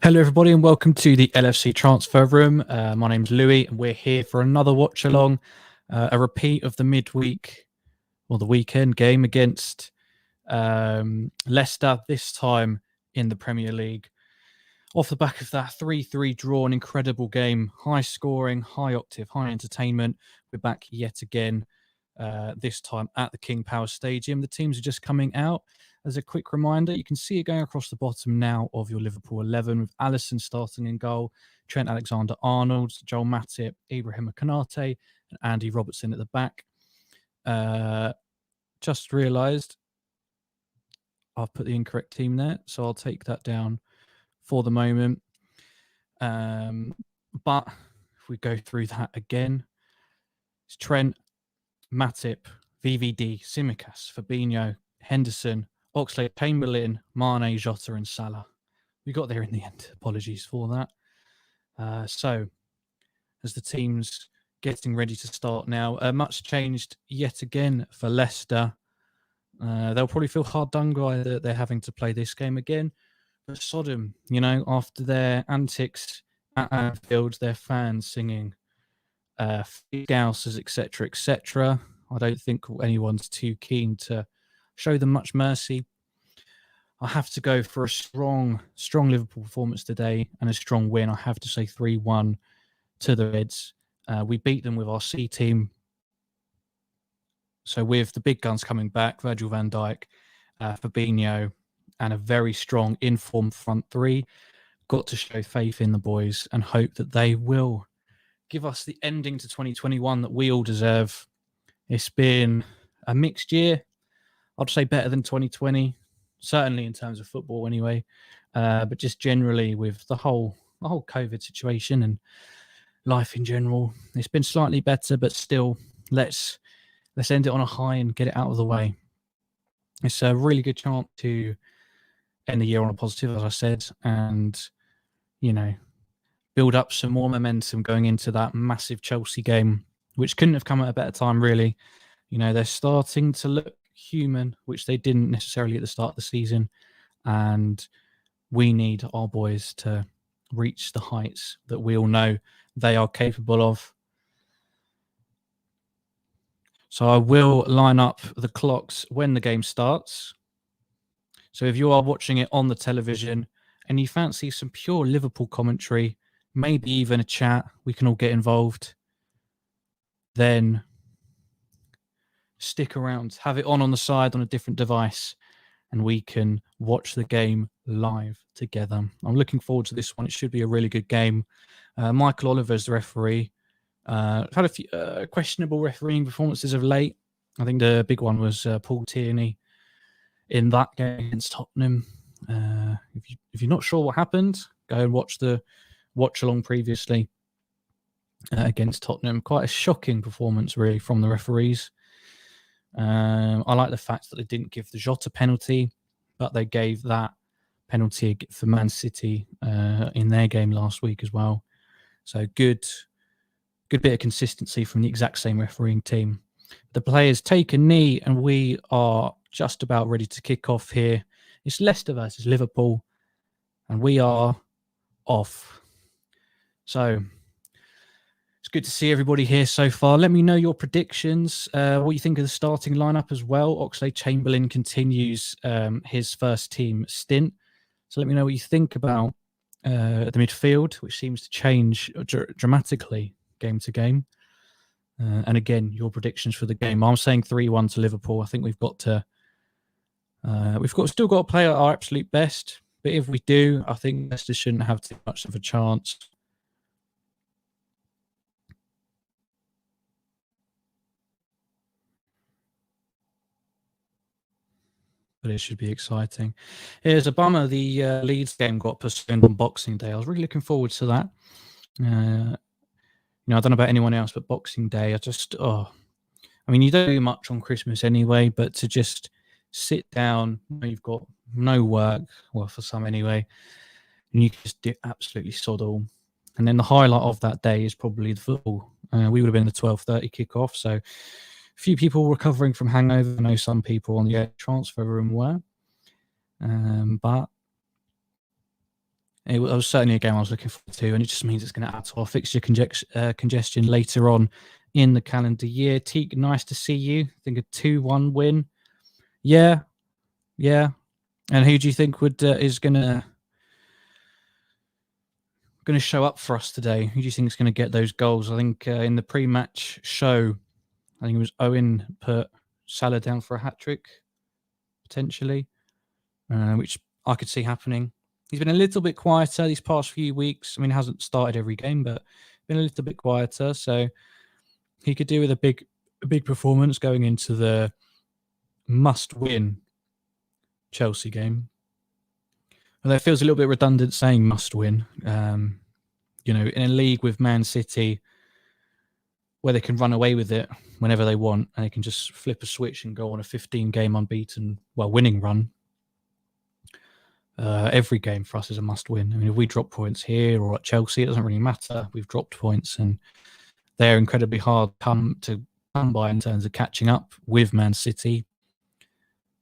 Hello, everybody, and welcome to the LFC Transfer Room. My name's Louis, and we're here for another watch along, a repeat of the midweek or the weekend game against Leicester, this time in the Premier League. Off the back of that 3-3 draw, an incredible game, high scoring, high octave, high entertainment. We're back yet again, this time at the King Power Stadium. The teams are just coming out. As a quick reminder, you can see it going across the bottom now of your Liverpool 11 with Alisson starting in goal, Trent Alexander-Arnold, Joel Matip, Ibrahima Konate, and Andy Robertson at the back. Just realised I've put the incorrect team there, so I'll take that down for the moment. But if we go through that again, it's Trent, Matip, VVD, Tsimikas, Fabinho, Henderson, Oxlade-Chamberlain, Mane, Jota, and Salah. We got there in the end. Apologies for that. So, as the team's getting ready to start now, much changed yet again for Leicester. They'll probably feel hard done by that they're having to play this game again. But Sodom, after their antics at Anfield, their fans singing Scousers, etc., etc., I don't think anyone's too keen to show them much mercy. I have to go for a strong Liverpool performance today and a strong win. I have to say 3-1 to the Reds. We beat them with our C team. So with the big guns coming back, Virgil van Dijk, Fabinho, and a very strong informed front three, got to show faith in the boys and hope that they will give us the ending to 2021 that we all deserve. It's been a mixed year. I'd say better than 2020, certainly in terms of football anyway. But just generally with the whole COVID situation and life in general, it's been slightly better, but still, let's end it on a high and get it out of the way. It's a really good chance to end the year on a positive, as I said, and, build up some more momentum going into that massive Chelsea game, which couldn't have come at a better time, really. They're starting to look human, which they didn't necessarily at the start of the season, and we need our boys to reach the heights that we all know they are capable of. So I will line up the clocks when the game starts. So if you are watching it on the television and you fancy some pure Liverpool commentary, maybe even a chat, we can all get involved, then stick around, have it on the side on a different device, and we can watch the game live together. I'm looking forward to this one. It should be a really good game. Michael Oliver's the referee. I've had a few questionable refereeing performances of late. I think the big one was Paul Tierney in that game against Tottenham. If you're not sure what happened, go and watch the watch-along previously against Tottenham. Quite a shocking performance, really, from the referees. I like the fact that they didn't give the Jota penalty, but they gave that penalty for Man City in their game last week as well. So good bit of consistency from the exact same refereeing team. The players take a knee, and we are just about ready to kick off here. It's Leicester versus Liverpool, and we are off. So it's good to see everybody here so far. Let me know your predictions, what you think of the starting lineup as well. Oxlade-Chamberlain continues his first team stint. So let me know what you think about the midfield, which seems to change dramatically game to game. And again, your predictions for the game. I'm saying 3-1 to Liverpool. I think we've still got to play at our absolute best. But if we do, I think Leicester shouldn't have too much of a chance. But it should be exciting. Here's a bummer. The Leeds game got postponed on Boxing Day. I was really looking forward to that. I don't know about anyone else, but Boxing Day, you don't do much on Christmas anyway, but to just sit down, you've got no work, well, for some anyway, and you can just do absolutely sod all. And then the highlight of that day is probably the football. We would have been the 12:30 kickoff, so a few people recovering from hangover. I know some people on the transfer room were. But It was certainly a game I was looking forward to, and it just means it's going to add to our fixture congestion later on in the calendar year. Teak, nice to see you. I think a 2-1 win. Yeah. And who do you think is going to show up for us today? Who do you think is going to get those goals? I think in the pre-match show, I think it was Owen put Salah down for a hat-trick, potentially, which I could see happening. He's been a little bit quieter these past few weeks. I mean, he hasn't started every game, but been a little bit quieter. So he could do with a big performance going into the must-win Chelsea game. Although it feels a little bit redundant saying must-win. In a league with Man City, where they can run away with it whenever they want, and they can just flip a switch and go on a 15-game unbeaten, winning run. Every game for us is a must-win. I mean, if we drop points here or at Chelsea, it doesn't really matter. We've dropped points, and they're incredibly hard to come by in terms of catching up with Man City.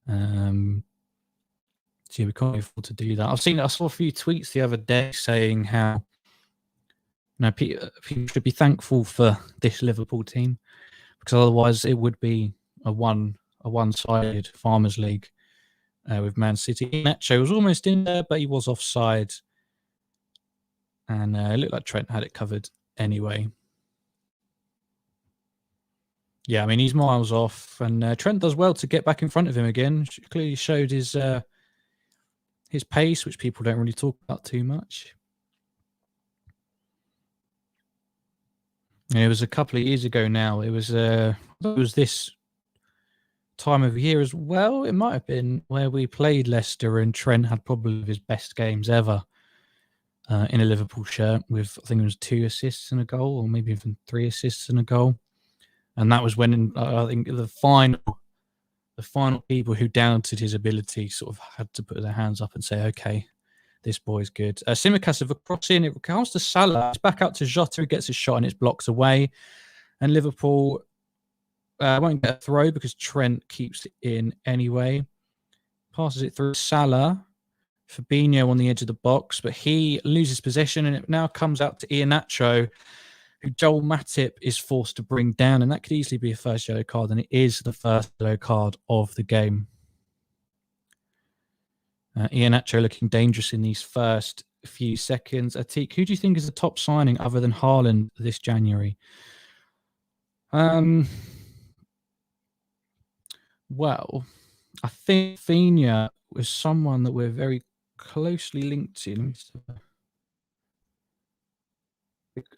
So we can't afford to do that. I saw a few tweets the other day saying how people should be thankful for this Liverpool team, because otherwise it would be a one-sided Farmers League with Man City. Nacho was almost in there, but he was offside, and it looked like Trent had it covered anyway. Yeah, I mean, he's miles off, and Trent does well to get back in front of him again. Clearly showed his pace, which people don't really talk about too much. It was a couple of years ago now. It was this time of year as well. It might have been where we played Leicester, and Trent had probably his best games ever in a Liverpool shirt, with, I think it was 2 assists and a goal, or maybe even 3 assists and a goal. And that was when I think the final people who doubted his ability sort of had to put their hands up and say, okay, this boy's good. Tsimikas of a cross in. It comes to Salah. It's back out to José, who gets a shot, and it's blocked away. And Liverpool won't get a throw because Trent keeps it in anyway. Passes it through Salah. Fabinho on the edge of the box, but he loses possession, and it now comes out to Iheanacho, who Joel Matip is forced to bring down, and that could easily be a first yellow card, and it is the first yellow card of the game. Iheanacho looking dangerous in these first few seconds. Atik, who do you think is the top signing other than Haaland this January? Well, I think Fina was someone that we're very closely linked to. Let me just have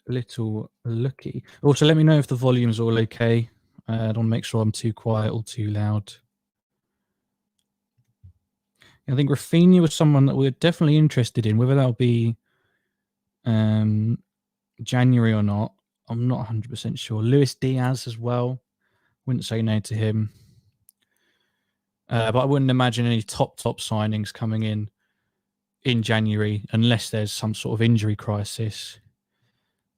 a little looky. Also, let me know if the volume's all okay. I don't want to make sure I'm too quiet or too loud. I think Rafinha was someone that we're definitely interested in. Whether that'll be January or not, I'm not 100% sure. Luis Diaz as well. Wouldn't say no to him. But I wouldn't imagine any top signings coming in January unless there's some sort of injury crisis.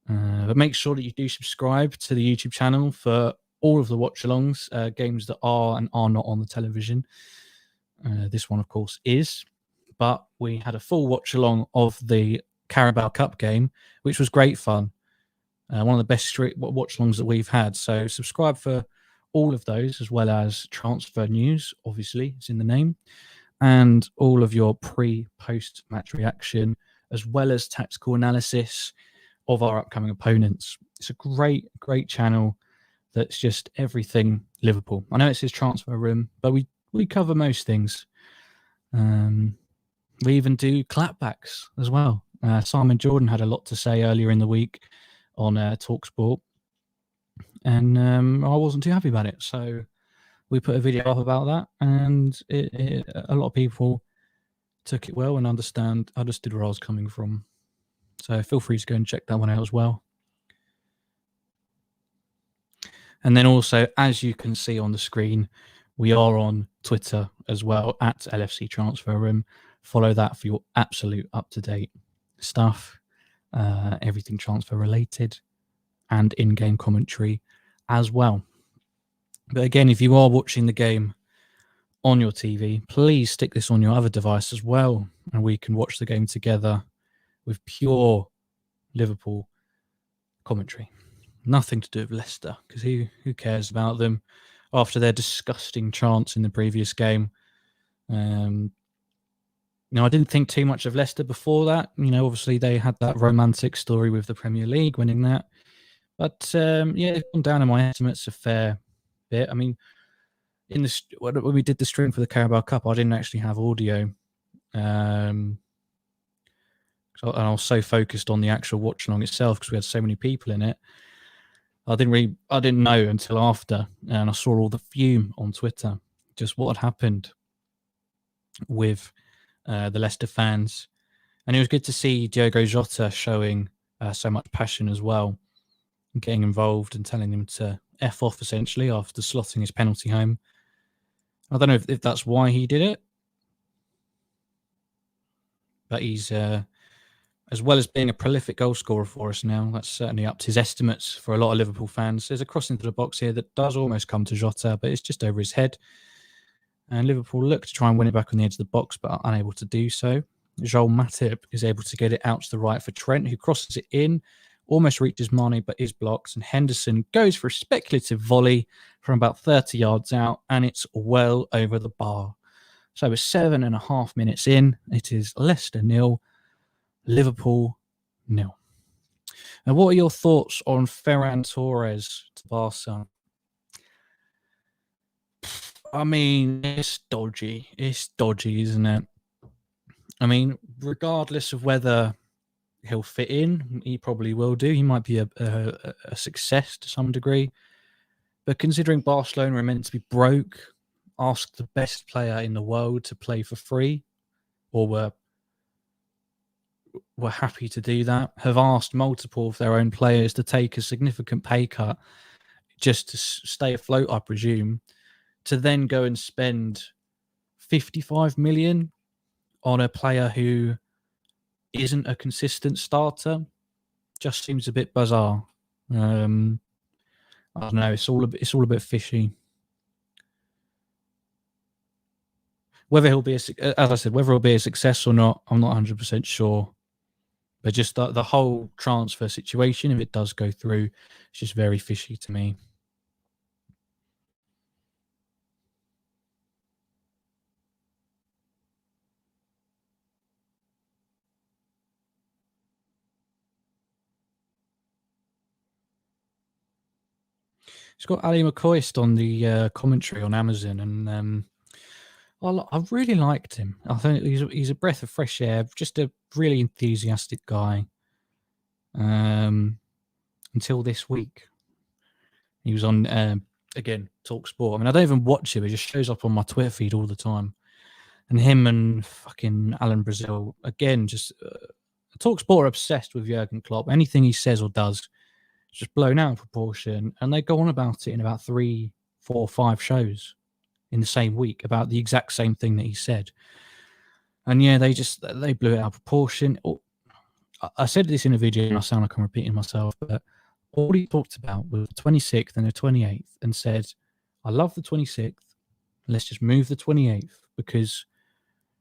But make sure that you do subscribe to the YouTube channel for all of the watch-alongs, games that are and are not on the television. This one, of course, is. But we had a full watch-along of the Carabao Cup game, which was great fun. One of the best watch-alongs that we've had. So subscribe for all of those, as well as transfer news, obviously, it's in the name, and all of your pre-post match reaction, as well as tactical analysis of our upcoming opponents. It's a great channel that's just everything Liverpool. I know it says transfer room, but we cover most things. We even do clapbacks as well. Simon Jordan had a lot to say earlier in the week on TalkSport, and I wasn't too happy about it. So we put a video up about that, and a lot of people took it well and understood where I was coming from. So feel free to go and check that one out as well. And then also, as you can see on the screen, we are on Twitter as well, at LFC Transfer Room. Follow that for your absolute up-to-date stuff, everything transfer related, and in-game commentary as well. But again, if you are watching the game on your TV, please stick this on your other device as well, and we can watch the game together with pure Liverpool commentary. Nothing to do with Leicester, because who cares about them after their disgusting chants in the previous game. I didn't think too much of Leicester before that. Obviously they had that romantic story with the Premier League winning that. But they've gone down in my estimates a fair bit. I mean, when we did the stream for the Carabao Cup, I didn't actually have audio. And I was so focused on the actual watch along itself because we had so many people in it. I didn't know until after, and I saw all the fume on Twitter, just what had happened with the Leicester fans. And it was good to see Diogo Jota showing so much passion as well, getting involved and telling them to F off essentially after slotting his penalty home. I don't know if that's why he did it, but he's, as well as being a prolific goal scorer for us now, that's certainly upped his estimates for a lot of Liverpool fans. There's a cross into the box here that does almost come to Jota, but it's just over his head. And Liverpool look to try and win it back on the edge of the box, but are unable to do so. Joel Matip is able to get it out to the right for Trent, who crosses it in, almost reaches Mane, but is blocked. And Henderson goes for a speculative volley from about 30 yards out, and it's well over the bar. So we're 7.5 minutes in. It is Leicester 0, Liverpool 0. Now, what are your thoughts on Ferran Torres to Barca? I mean, it's dodgy. It's dodgy, isn't it? I mean, regardless of whether he'll fit in, he probably will do. He might be a success to some degree. But considering Barcelona are meant to be broke, asked the best player in the world to play for free, or were happy to do that, have asked multiple of their own players to take a significant pay cut just to stay afloat, I presume, to then go and spend 55 million on a player who isn't a consistent starter, just seems a bit bizarre. I don't know. It's all a bit fishy. Whether he'll be, as I said, whether he'll be a success or not, I'm not 100% sure. But just the whole transfer situation, if it does go through, it's just very fishy to me. It's got Ali McCoist on the commentary on Amazon, and I really liked him. I think he's a breath of fresh air, just a really enthusiastic guy. Until this week, he was on again TalkSport. I mean, I don't even watch it; it just shows up on my Twitter feed all the time. And him and fucking Alan Brazil again, just TalkSport are obsessed with Jurgen Klopp. Anything he says or does, just blown out of proportion, and they go on about it in about 3, 4, 5 shows in the same week about the exact same thing that he said. And yeah, they blew it out of proportion. I said this in a video, and I sound like I'm repeating myself, but all he talked about was the 26th and the 28th, and said, "I love the 26th. Let's just move the 28th because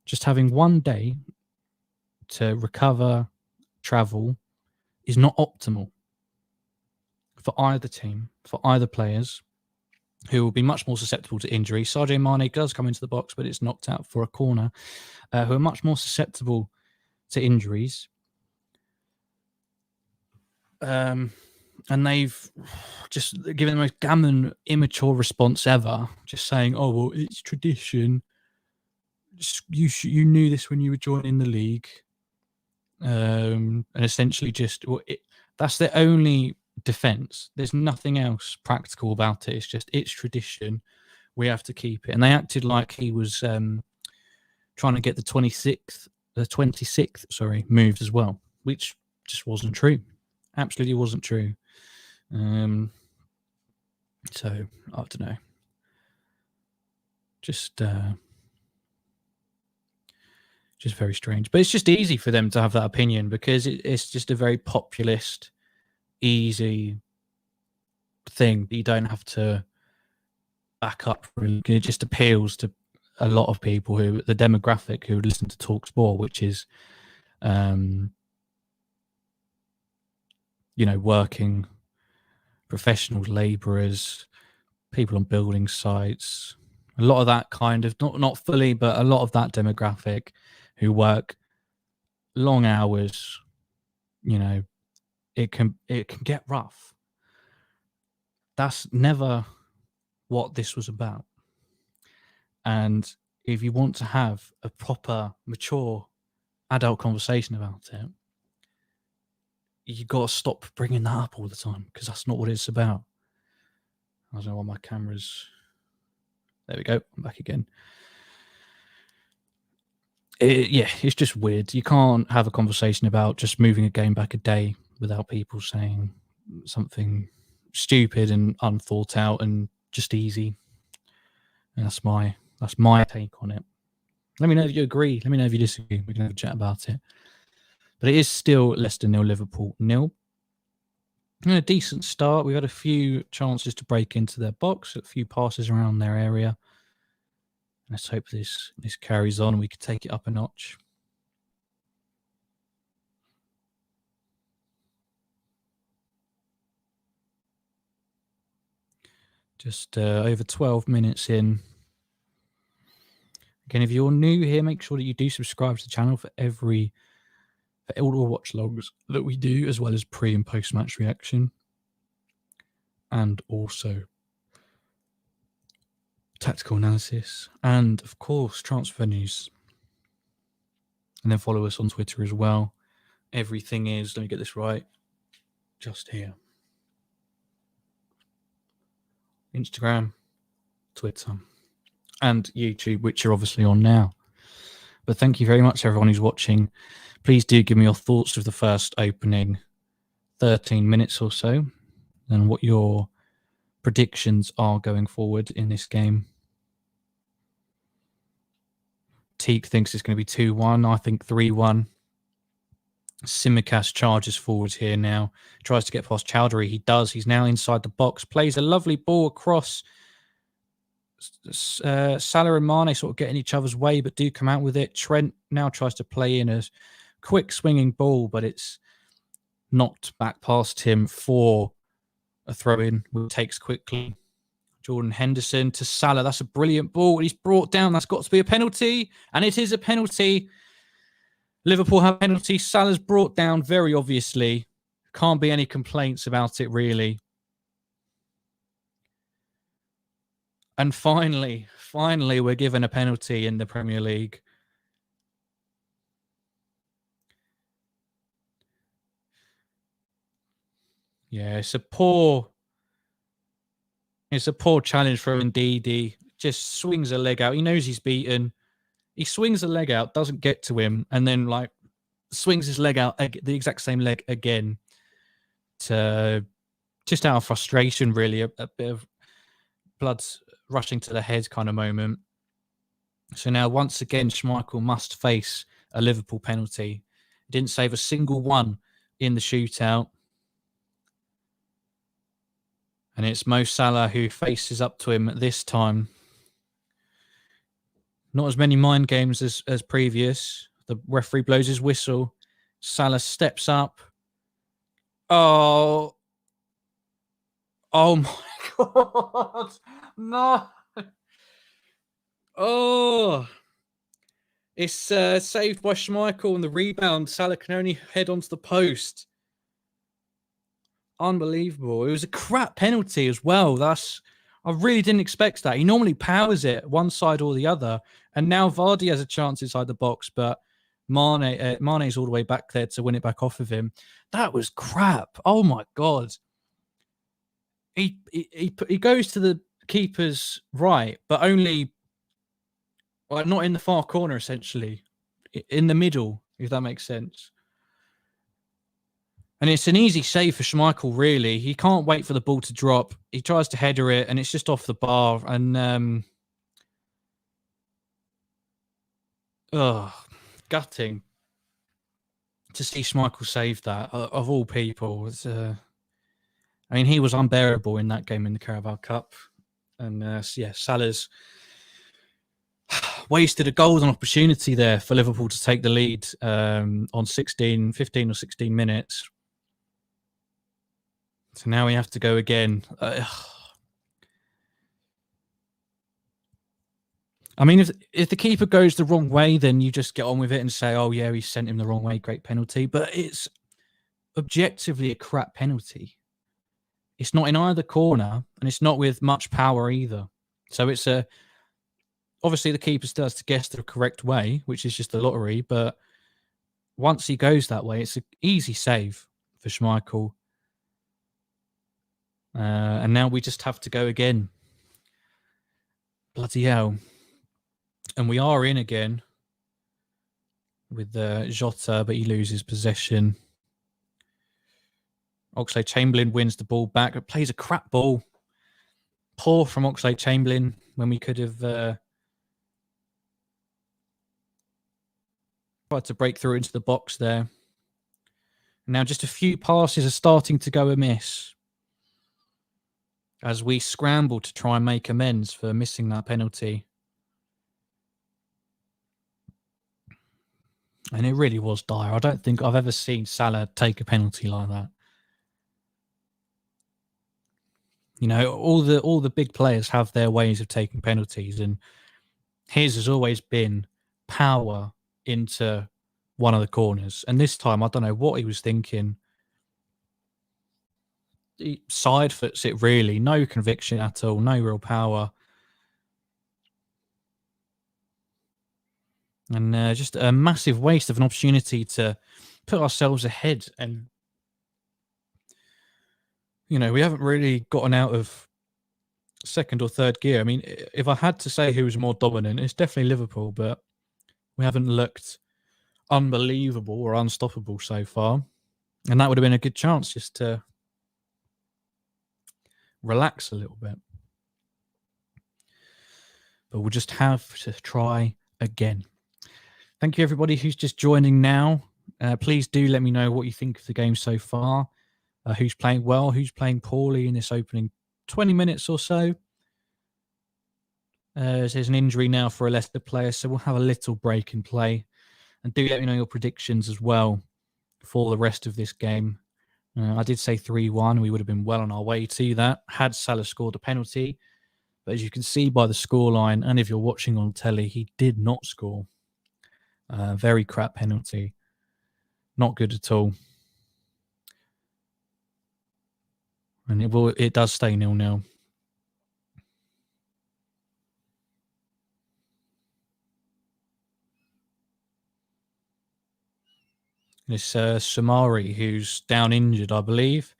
just having one day to recover, travel, is not optimal for either team, for either players, who will be much more susceptible to injury." Sadio Mane does come into the box, but it's knocked out for a corner, who are much more susceptible to injuries. And they've just given the most gammon, immature response ever, just saying, "Oh, well, it's tradition. You knew this when you were joining the league." And essentially just, that's their only defense. There's nothing else practical about it. It's just, it's tradition. We have to keep it. And they acted like he was trying to get the 26th moved as well, which just wasn't true. Absolutely wasn't true. So I don't know. Just very strange. But it's just easy for them to have that opinion because it's just a very populist, easy thing that you don't have to back up. Really. It just appeals to a lot of people the demographic who listen to TalkSport, which is working professionals, labourers, people on building sites, a lot of that kind of, not fully, but a lot of that demographic who work long hours, it can get rough. That's never what this was about. And if you want to have a proper, mature, adult conversation about it, you got to stop bringing that up all the time, because that's not what it's about. I don't know why my camera's... There we go. I'm back again. It's just weird. You can't have a conversation about just moving a game back a day without people saying something stupid and unthought out and just easy. And that's my take on it. Let me know if you agree. Let me know if you disagree. We can have a chat about it. But it is still Leicester 0, Liverpool 0. A decent start. We've had a few chances to break into their box, a few passes around their area. Let's hope this carries on and we can take it up a notch. Just over 12 minutes in. Again, if you're new here, make sure that you do subscribe to the channel for all the watch logs that we do, as well as pre and post match reaction, and also tactical analysis, and of course transfer news. And then follow us on Twitter as well. Everything is, let me get this right, just here. Instagram, Twitter, and YouTube, which you're obviously on now. But thank you very much, everyone who's watching. Please do give me your thoughts of the first opening 13 minutes or so, and what your predictions are going forward in this game. Teak thinks it's going to be 2-1. I think 3-1. Simicast charges forwards here now. Tries to get past Chowdhury. He does. He's now inside the box. Plays a lovely ball across. Salah and Mane sort of getting each other's way, but do come out with it. Trent now tries to play in a quick swinging ball, but it's knocked back past him for a throw-in, which takes quickly. Jordan Henderson to Salah. That's a brilliant ball. He's brought down. That's got to be a penalty, and it is a penalty. Liverpool have a penalty. Salah's brought down very obviously. Can't be any complaints about it, really. And finally, we're given a penalty in the Premier League. Yeah, it's a poor challenge from Ndidi. Just swings a leg out. He knows he's beaten. He swings a leg out, doesn't get to him, and then swings his leg out, the exact same leg again, to just out of frustration, really, a bit of blood rushing to the head kind of moment. So now, once again, Schmeichel must face a Liverpool penalty. He didn't save a single one in the shootout. And it's Mo Salah who faces up to him this time. Not as many mind games as previous. The referee blows his whistle. Salah steps up. Oh my God. No. Oh. It's saved by Schmeichel, and the rebound. Salah can only head onto the post. Unbelievable. It was a crap penalty as well. I really didn't expect that. He normally powers it one side or the other. And now Vardy has a chance inside the box, but Mane's all the way back there to win it back off of him. That was crap. Oh my God. He goes to the keeper's right, but only not in the far corner, essentially. In the middle, if that makes sense. And it's an easy save for Schmeichel, really. He can't wait for the ball to drop. He tries to header it, and it's just off the bar. And gutting to see Schmeichel save that, of all people. I mean, he was unbearable in that game in the Carabao Cup. And Salah's wasted a golden opportunity there for Liverpool to take the lead on 15 or 16 minutes. So now we have to go again. I mean, if the keeper goes the wrong way, then you just get on with it and say, oh, yeah, he sent him the wrong way. Great penalty. But it's objectively a crap penalty. It's not in either corner, and it's not with much power either. So it's obviously the keeper still has to guess the correct way, which is just a lottery. But once he goes that way, it's an easy save for Schmeichel. And now we just have to go again. Bloody hell. And we are in again with Jota, but he loses possession. Oxlade-Chamberlain wins the ball back. It plays a crap ball. Poor from Oxlade-Chamberlain when we could have tried to break through into the box there. Now just a few passes are starting to go amiss as we scramble to try and make amends for missing that penalty. And it really was dire. I don't think I've ever seen Salah take a penalty like that. You know, all the big players have their ways of taking penalties, and his has always been power into one of the corners. And this time, I don't know what he was thinking. He side foots it really, no conviction at all, no real power. And just a massive waste of an opportunity to put ourselves ahead. And, you know, we haven't really gotten out of second or third gear. I mean, if I had to say who was more dominant, it's definitely Liverpool, but we haven't looked unbelievable or unstoppable so far. And that would have been a good chance just to relax a little bit. But we'll just have to try again. Thank you, everybody who's just joining now. Please do let me know what you think of the game so far. Who's playing well, who's playing poorly in this opening 20 minutes or so. There's an injury now for a Leicester player, so we'll have a little break in play. And do let me know your predictions as well for the rest of this game. I did say 3-1. We would have been well on our way to that had Salah scored a penalty. But as you can see by the scoreline, and if you're watching on telly, he did not score. Very crap penalty. Not good at all. And it does stay 0-0. It's Samari who's down injured, I believe.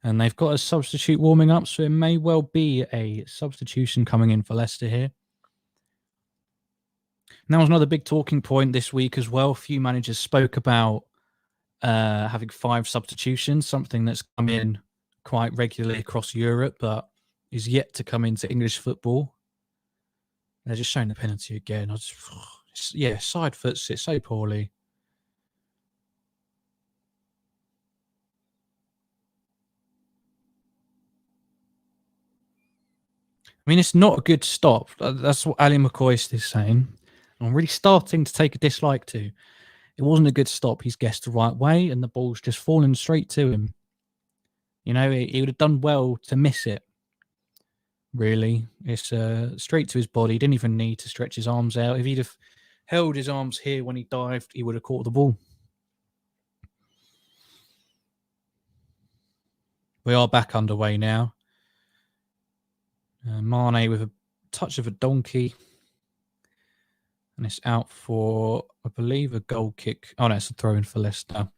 And they've got a substitute warming up, so it may well be a substitution coming in for Leicester here. Now, was another big talking point this week as well. A few managers spoke about having 5 substitutions, something that's come in quite regularly across Europe, but is yet to come into English football. They're just showing the penalty again. Side foots it so poorly. I mean, it's not a good stop. That's what Ali McCoist is saying. I'm really starting to take a dislike to. It wasn't a good stop. He's guessed the right way, and the ball's just fallen straight to him. You know, he would have done well to miss it. Really, it's straight to his body. He didn't even need to stretch his arms out. If he'd have held his arms here when he dived, he would have caught the ball. We are back underway now. Mane with a touch of a donkey. And it's out for, I believe, a goal kick. Oh, no, it's a throw-in for Leicester.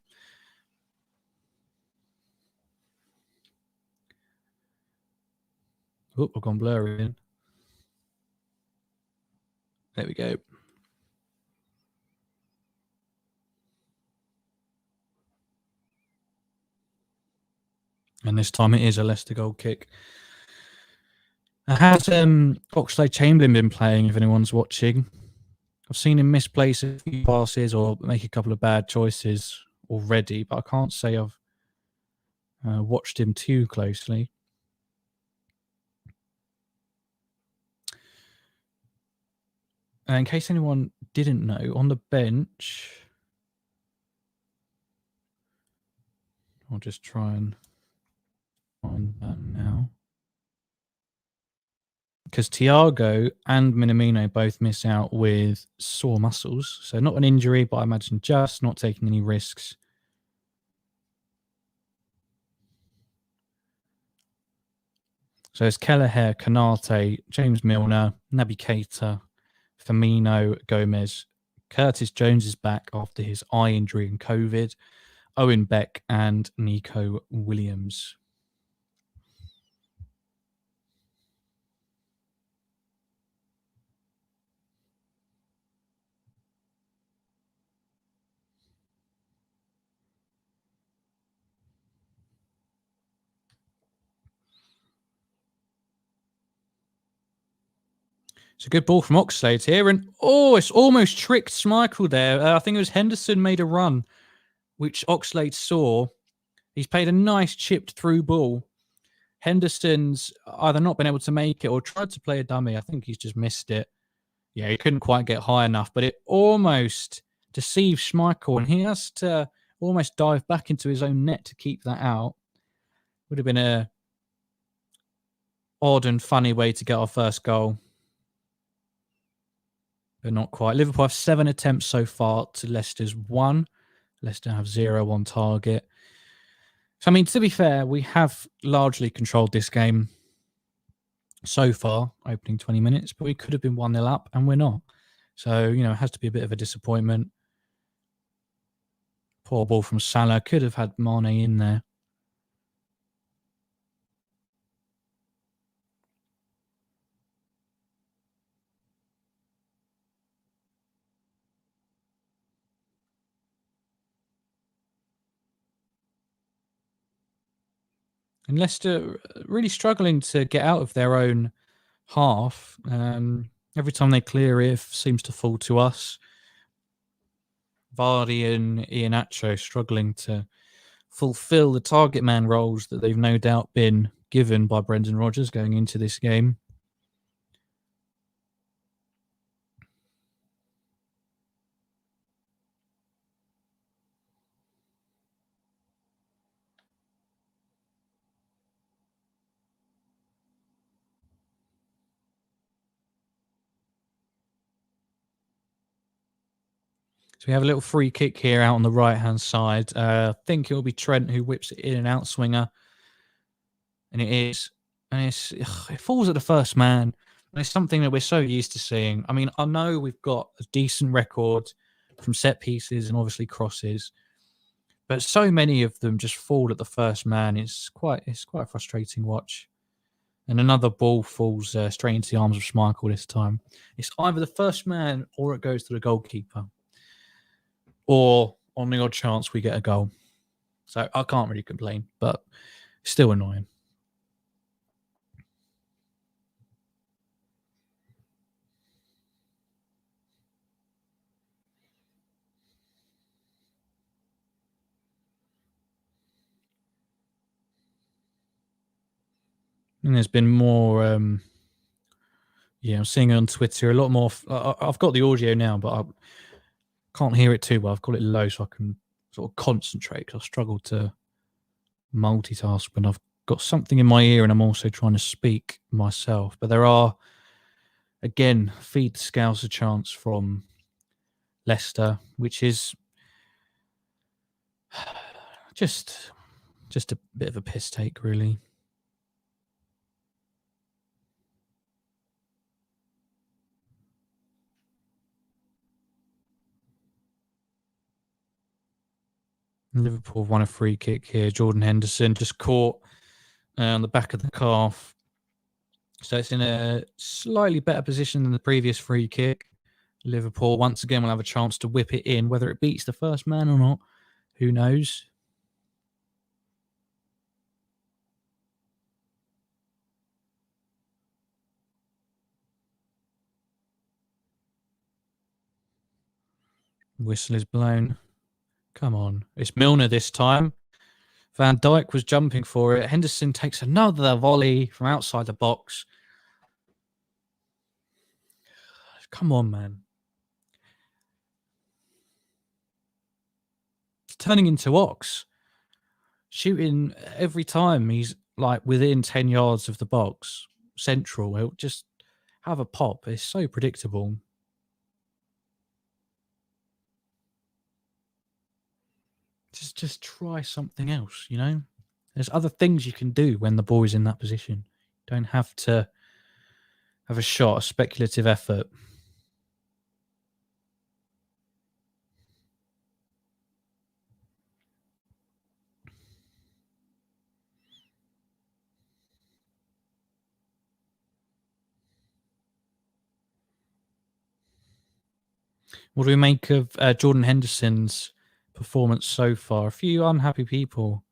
Oh, I've gone blurry in. There we go. And this time it is a Leicester goal kick. Has Oxlade-Chamberlain been playing, if anyone's watching? I've seen him misplace a few passes or make a couple of bad choices already, but I can't say I've watched him too closely. And in case anyone didn't know, on the bench, I'll just try and on that now. Because Thiago and Minamino both miss out with sore muscles. So not an injury, but I imagine just not taking any risks. So it's Kelleher, Canate, James Milner, Naby Keita, Firmino, Gomez. Curtis Jones is back after his eye injury and COVID. Owen Beck and Nico Williams. It's a good ball from Oxlade here. And it's almost tricked Schmeichel there. I think it was Henderson made a run, which Oxlade saw. He's played a nice chipped through ball. Henderson's either not been able to make it or tried to play a dummy. I think he's just missed it. Yeah, he couldn't quite get high enough, but it almost deceived Schmeichel, and he has to almost dive back into his own net to keep that out. Would have been a odd and funny way to get our first goal. But not quite. Liverpool have 7 attempts so far to Leicester's 1. Leicester have 0 on target. So, I mean, to be fair, we have largely controlled this game so far, opening 20 minutes, but we could have been 1-0 up, and we're not. So, it has to be a bit of a disappointment. Poor ball from Salah. Could have had Mane in there. And Leicester really struggling to get out of their own half. Every time they clear it, seems to fall to us. Vardy and Iheanacho struggling to fulfill the target man roles that they've no doubt been given by Brendan Rodgers going into this game. So we have a little free kick here out on the right-hand side. I think it will be Trent who whips it in and out swinger. And it is. And it falls at the first man. And it's something that we're so used to seeing. I mean, I know we've got a decent record from set pieces and obviously crosses, but so many of them just fall at the first man. It's quite a frustrating watch. And another ball falls straight into the arms of Schmeichel this time. It's either the first man or it goes to the goalkeeper. Or on the odd chance we get a goal. So I can't really complain, but still annoying. And there's been more, I'm seeing it on Twitter, a lot more. I've got the audio now, but I can't hear it too well. I've got it low so I can sort of concentrate because I struggle to multitask when I've got something in my ear and I'm also trying to speak myself. But there are, again, feed the Scouser chance from Leicester, which is just a bit of a piss take, really. Liverpool won a free kick here. Jordan Henderson just caught on the back of the calf. So it's in a slightly better position than the previous free kick. Liverpool, once again, will have a chance to whip it in. Whether it beats the first man or not, who knows? Whistle is blown. Come on. It's Milner this time. Van Dijk was jumping for it. Henderson takes another volley from outside the box. Come on, man. It's turning into Ox. Shooting every time. He's like within 10 yards of the box, central. It'll just have a pop. It's so predictable. Just try something else, you know? There's other things you can do when the ball is in that position. You don't have to have a shot, a speculative effort. What do we make of Jordan Henderson's performance so far? A few unhappy people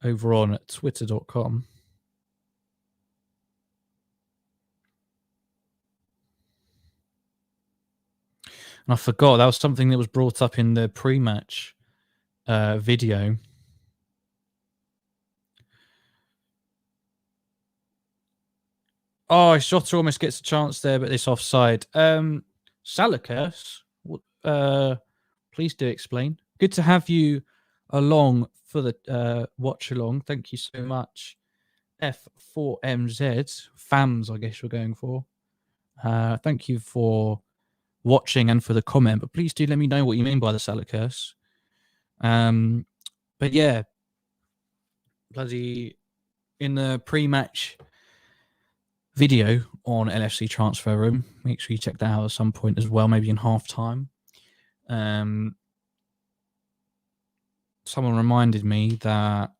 over on twitter.com. And I forgot, that was something that was brought up in the pre-match video. Oh, Jota almost gets a chance there, but it's offside. Salakers, please do explain. Good to have you along for the watch along. Thank you so much. F4MZ, FAMS, I guess you're going for. Thank you for watching and for the comment, but please do let me know what you mean by the Salakers. But yeah, bloody in the pre-match video on LFC Transfer Room. Make sure you check that out at some point as well, maybe in half-time. Someone reminded me that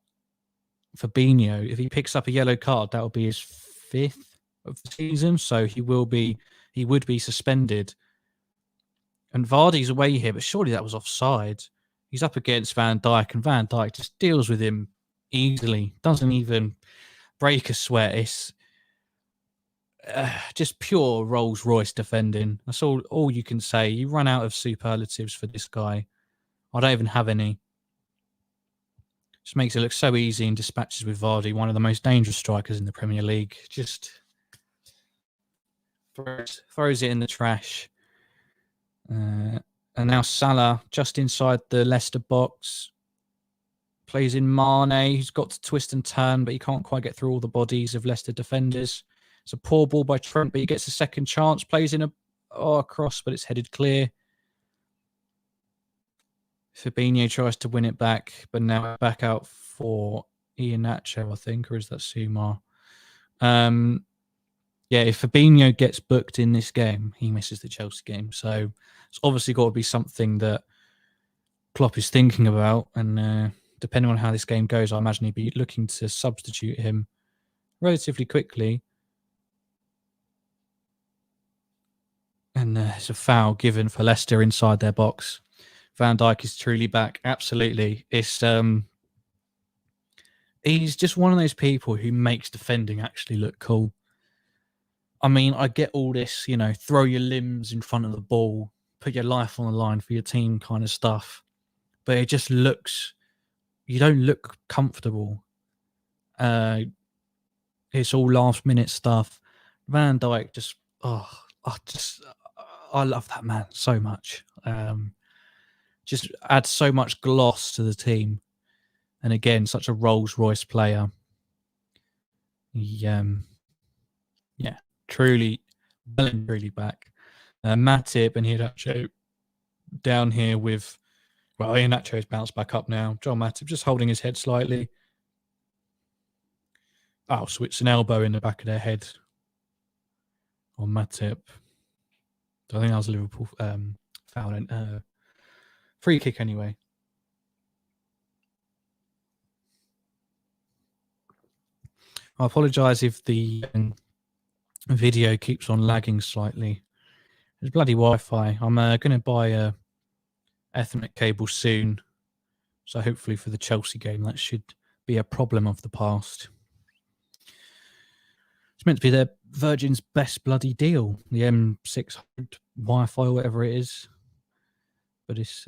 Fabinho, if he picks up a yellow card, that will be his 5th of the season, so he would be suspended. And Vardy's away here, but surely that was offside. He's up against Van Dijk, and Van Dijk just deals with him easily. Doesn't even break a sweat. It's just pure Rolls-Royce defending. That's all you can say. You run out of superlatives for this guy. I don't even have any. Just makes it look so easy and dispatches with Vardy, one of the most dangerous strikers in the Premier League. Just throws it in the trash. And now Salah just inside the Leicester box. Plays in Mane, who's got to twist and turn, but he can't quite get through all the bodies of Leicester defenders. It's a poor ball by Trent, but he gets a second chance. Plays in a cross, but it's headed clear. Fabinho tries to win it back, but now back out for Iheanacho, I think, or is that Sumar? Yeah, if Fabinho gets booked in this game, he misses the Chelsea game. So it's obviously got to be something that Klopp is thinking about. And depending on how this game goes, I imagine he'd be looking to substitute him relatively quickly. And there's a foul given for Leicester inside their box. Van Dijk is truly back. Absolutely. It's he's just one of those people who makes defending actually look cool. I mean, I get all this, you know, throw your limbs in front of the ball, put your life on the line for your team kind of stuff. But it just looks, you don't look comfortable. It's all last minute stuff. Van Dijk just, I love that man so much. Just adds so much gloss to the team. And again, such a Rolls-Royce player. Yeah, truly, well and truly back. Matty and Iheanacho down here with, well, Iheanacho's bounced back up now. John Matip just holding his head slightly. Oh, so it's an elbow in the back of their head on Matip. I think that was a Liverpool foul. Free kick anyway. I apologise if the video keeps on lagging slightly. It's bloody Wi-Fi. I'm going to buy a Ethernet cable soon. So hopefully for the Chelsea game, that should be a problem of the past. It's meant to be their Virgin's best bloody deal, the M600 Wi-Fi or whatever it is. But it's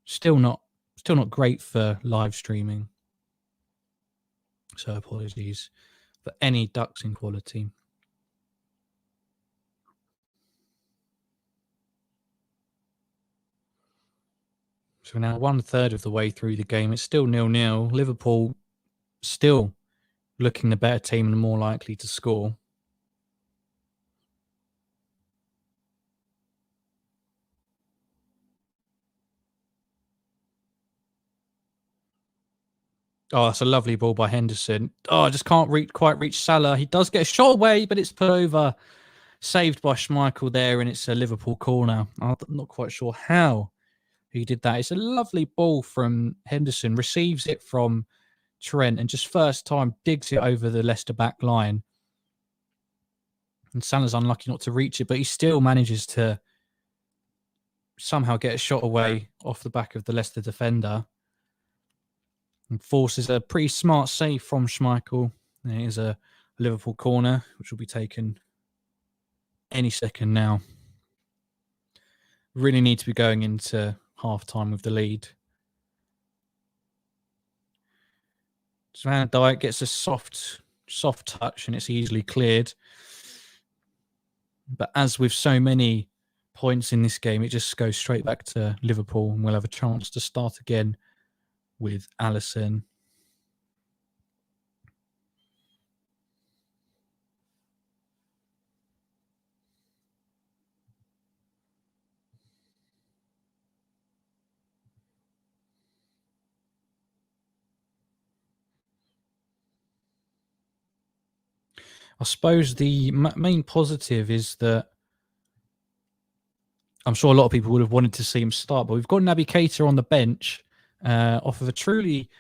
still not great for live streaming. So apologies for any ducks in quality. So now 1/3 of the way through the game. It's still 0-0. Liverpool still looking the better team and more likely to score. Oh, that's a lovely ball by Henderson. Oh, I just can't quite reach Salah. He does get a shot away, but it's put over. Saved by Schmeichel there, and it's a Liverpool corner. I'm not quite sure how he did that. It's a lovely ball from Henderson. Receives it from Trent and just first time digs it over the Leicester back line. And Salah's unlucky not to reach it, but he still manages to somehow get a shot away off the back of the Leicester defender. And forces a pretty smart save from Schmeichel. There is a Liverpool corner, which will be taken any second now. Really need to be going into half-time with the lead. So Van Dijk gets a soft touch and it's easily cleared. But as with so many points in this game, it just goes straight back to Liverpool and we'll have a chance to start again with Alisson. I suppose the main positive is that I'm sure a lot of people would have wanted to see him start, but we've got Naby Keita on the bench off of a truly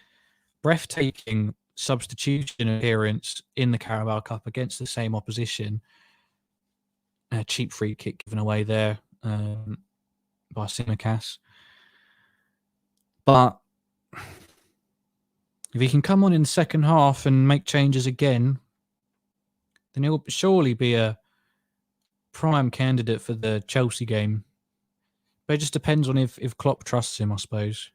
breathtaking substitution appearance in the Carabao Cup against the same opposition. A cheap free kick given away there by Simicas. But if he can come on in the second half and make changes again, then he'll surely be a prime candidate for the Chelsea game. But it just depends on if Klopp trusts him, I suppose.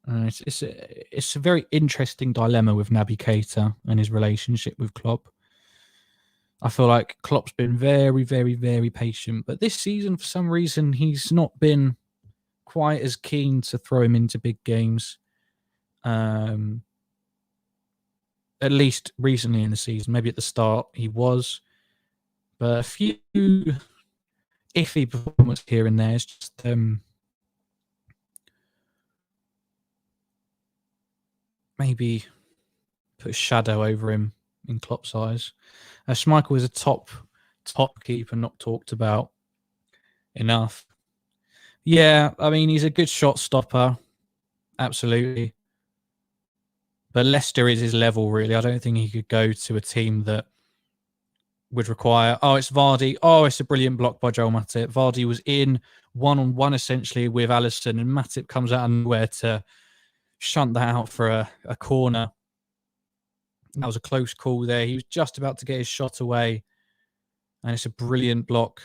It's a very interesting dilemma with Naby Keita and his relationship with Klopp. I feel like Klopp's been very, very, very patient. But this season, for some reason, he's not been quite as keen to throw him into big games. At least recently in the season. Maybe at the start he was. But a few iffy performances here and there. It's just maybe put a shadow over him in Klopp's eyes. Schmeichel is a top keeper, not talked about enough. Yeah, I mean, he's a good shot stopper. Absolutely. But Leicester is his level, really. I don't think he could go to a team that would require, it's Vardy. It's a brilliant block by Joel Matip. Vardy was in one-on-one, essentially, with Alisson, and Matip comes out of nowhere to shunt that out for a corner. That was a close call there. He was just about to get his shot away, and it's a brilliant block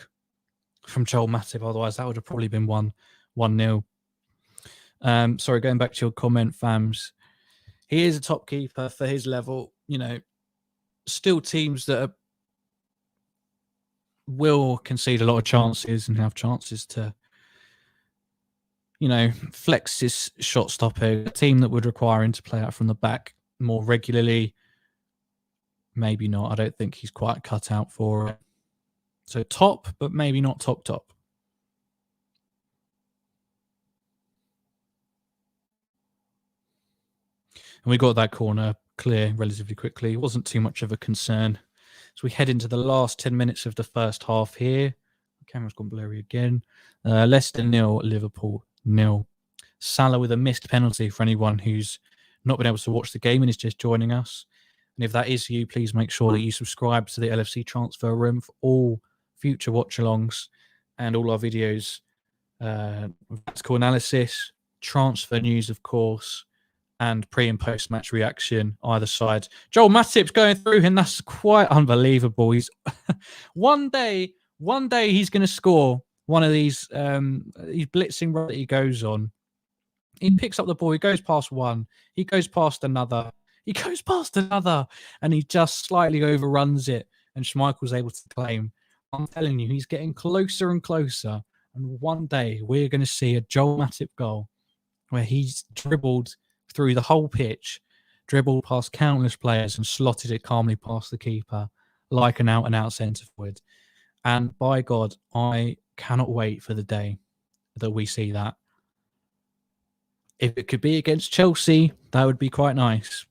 from Joel Matip. Otherwise, that would have probably been 1-0. Sorry, going back to your comment, Fams. He is a top keeper for his level. You know, still teams that will concede a lot of chances and have chances to, flex his shot stopper. A team that would require him to play out from the back more regularly, maybe not. I don't think he's quite cut out for it. So top, but maybe not top. And we got that corner clear relatively quickly. It wasn't too much of a concern. So we head into the last 10 minutes of the first half here. The camera's gone blurry again. Leicester 0, Liverpool 0. Salah with a missed penalty for anyone who's not been able to watch the game and is just joining us. And if that is you, please make sure that you subscribe to the LFC Transfer Room for all future watch-alongs and all our videos. Tactical analysis, transfer news, of course, and pre- and post-match reaction either side. Joel Matip's going through, and that's quite unbelievable. He's one day he's going to score one of these blitzing runs that he goes on. He picks up the ball, he goes past one, he goes past another, and he just slightly overruns it, and Schmeichel's able to claim. I'm telling you, he's getting closer and closer, and one day we're going to see a Joel Matip goal where he's dribbled through the whole pitch, dribbled past countless players and slotted it calmly past the keeper like an out-and-out centre forward. And by God, I cannot wait for the day that we see that. If it could be against Chelsea, that would be quite nice.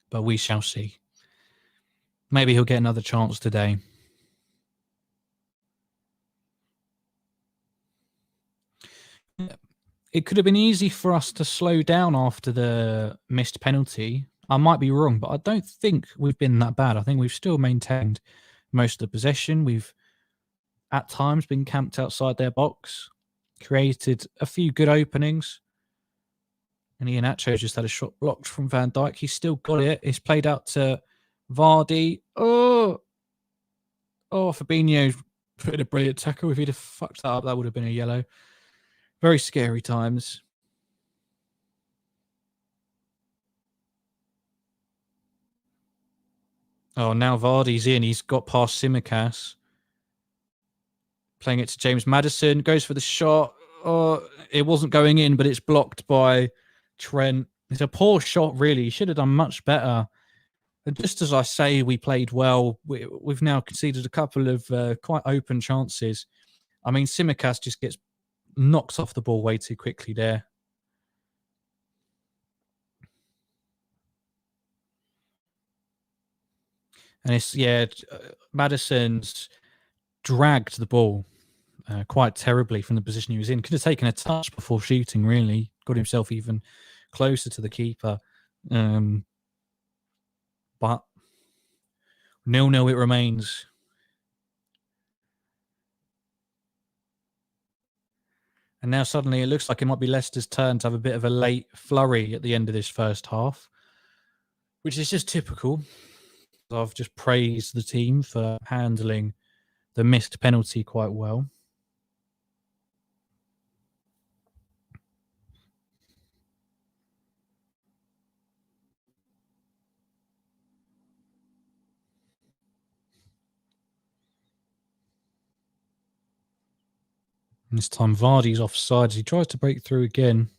But we shall see. Maybe he'll get another chance today. It could have been easy for us to slow down after the missed penalty. I might be wrong, but I don't think we've been that bad. I think we've still maintained most of the possession. We've, at times, been camped outside their box, created a few good openings. And Iheanacho just had a shot blocked from Van Dijk. He's still got it. It's played out to Vardy. Oh, Fabinho put in a brilliant tackle. If he'd have fucked that up, that would have been a yellow. Very scary times. Oh, now Vardy's in. He's got past Tsimikas. Playing it to James Maddison. Goes for the shot. Oh, it wasn't going in, but it's blocked by Trent. It's a poor shot, really. He should have done much better. And just as I say, we played well. We've now conceded a couple of quite open chances. I mean, Tsimikas just gets knocked off the ball way too quickly there. And it's, Maddison's dragged the ball quite terribly from the position he was in. Could have taken a touch before shooting, really. Got himself even closer to the keeper. But 0-0 it remains. And now suddenly it looks like it might be Leicester's turn to have a bit of a late flurry at the end of this first half, which is just typical. I've just praised the team for handling the missed penalty quite well. And this time Vardy's offside. He tries to break through again.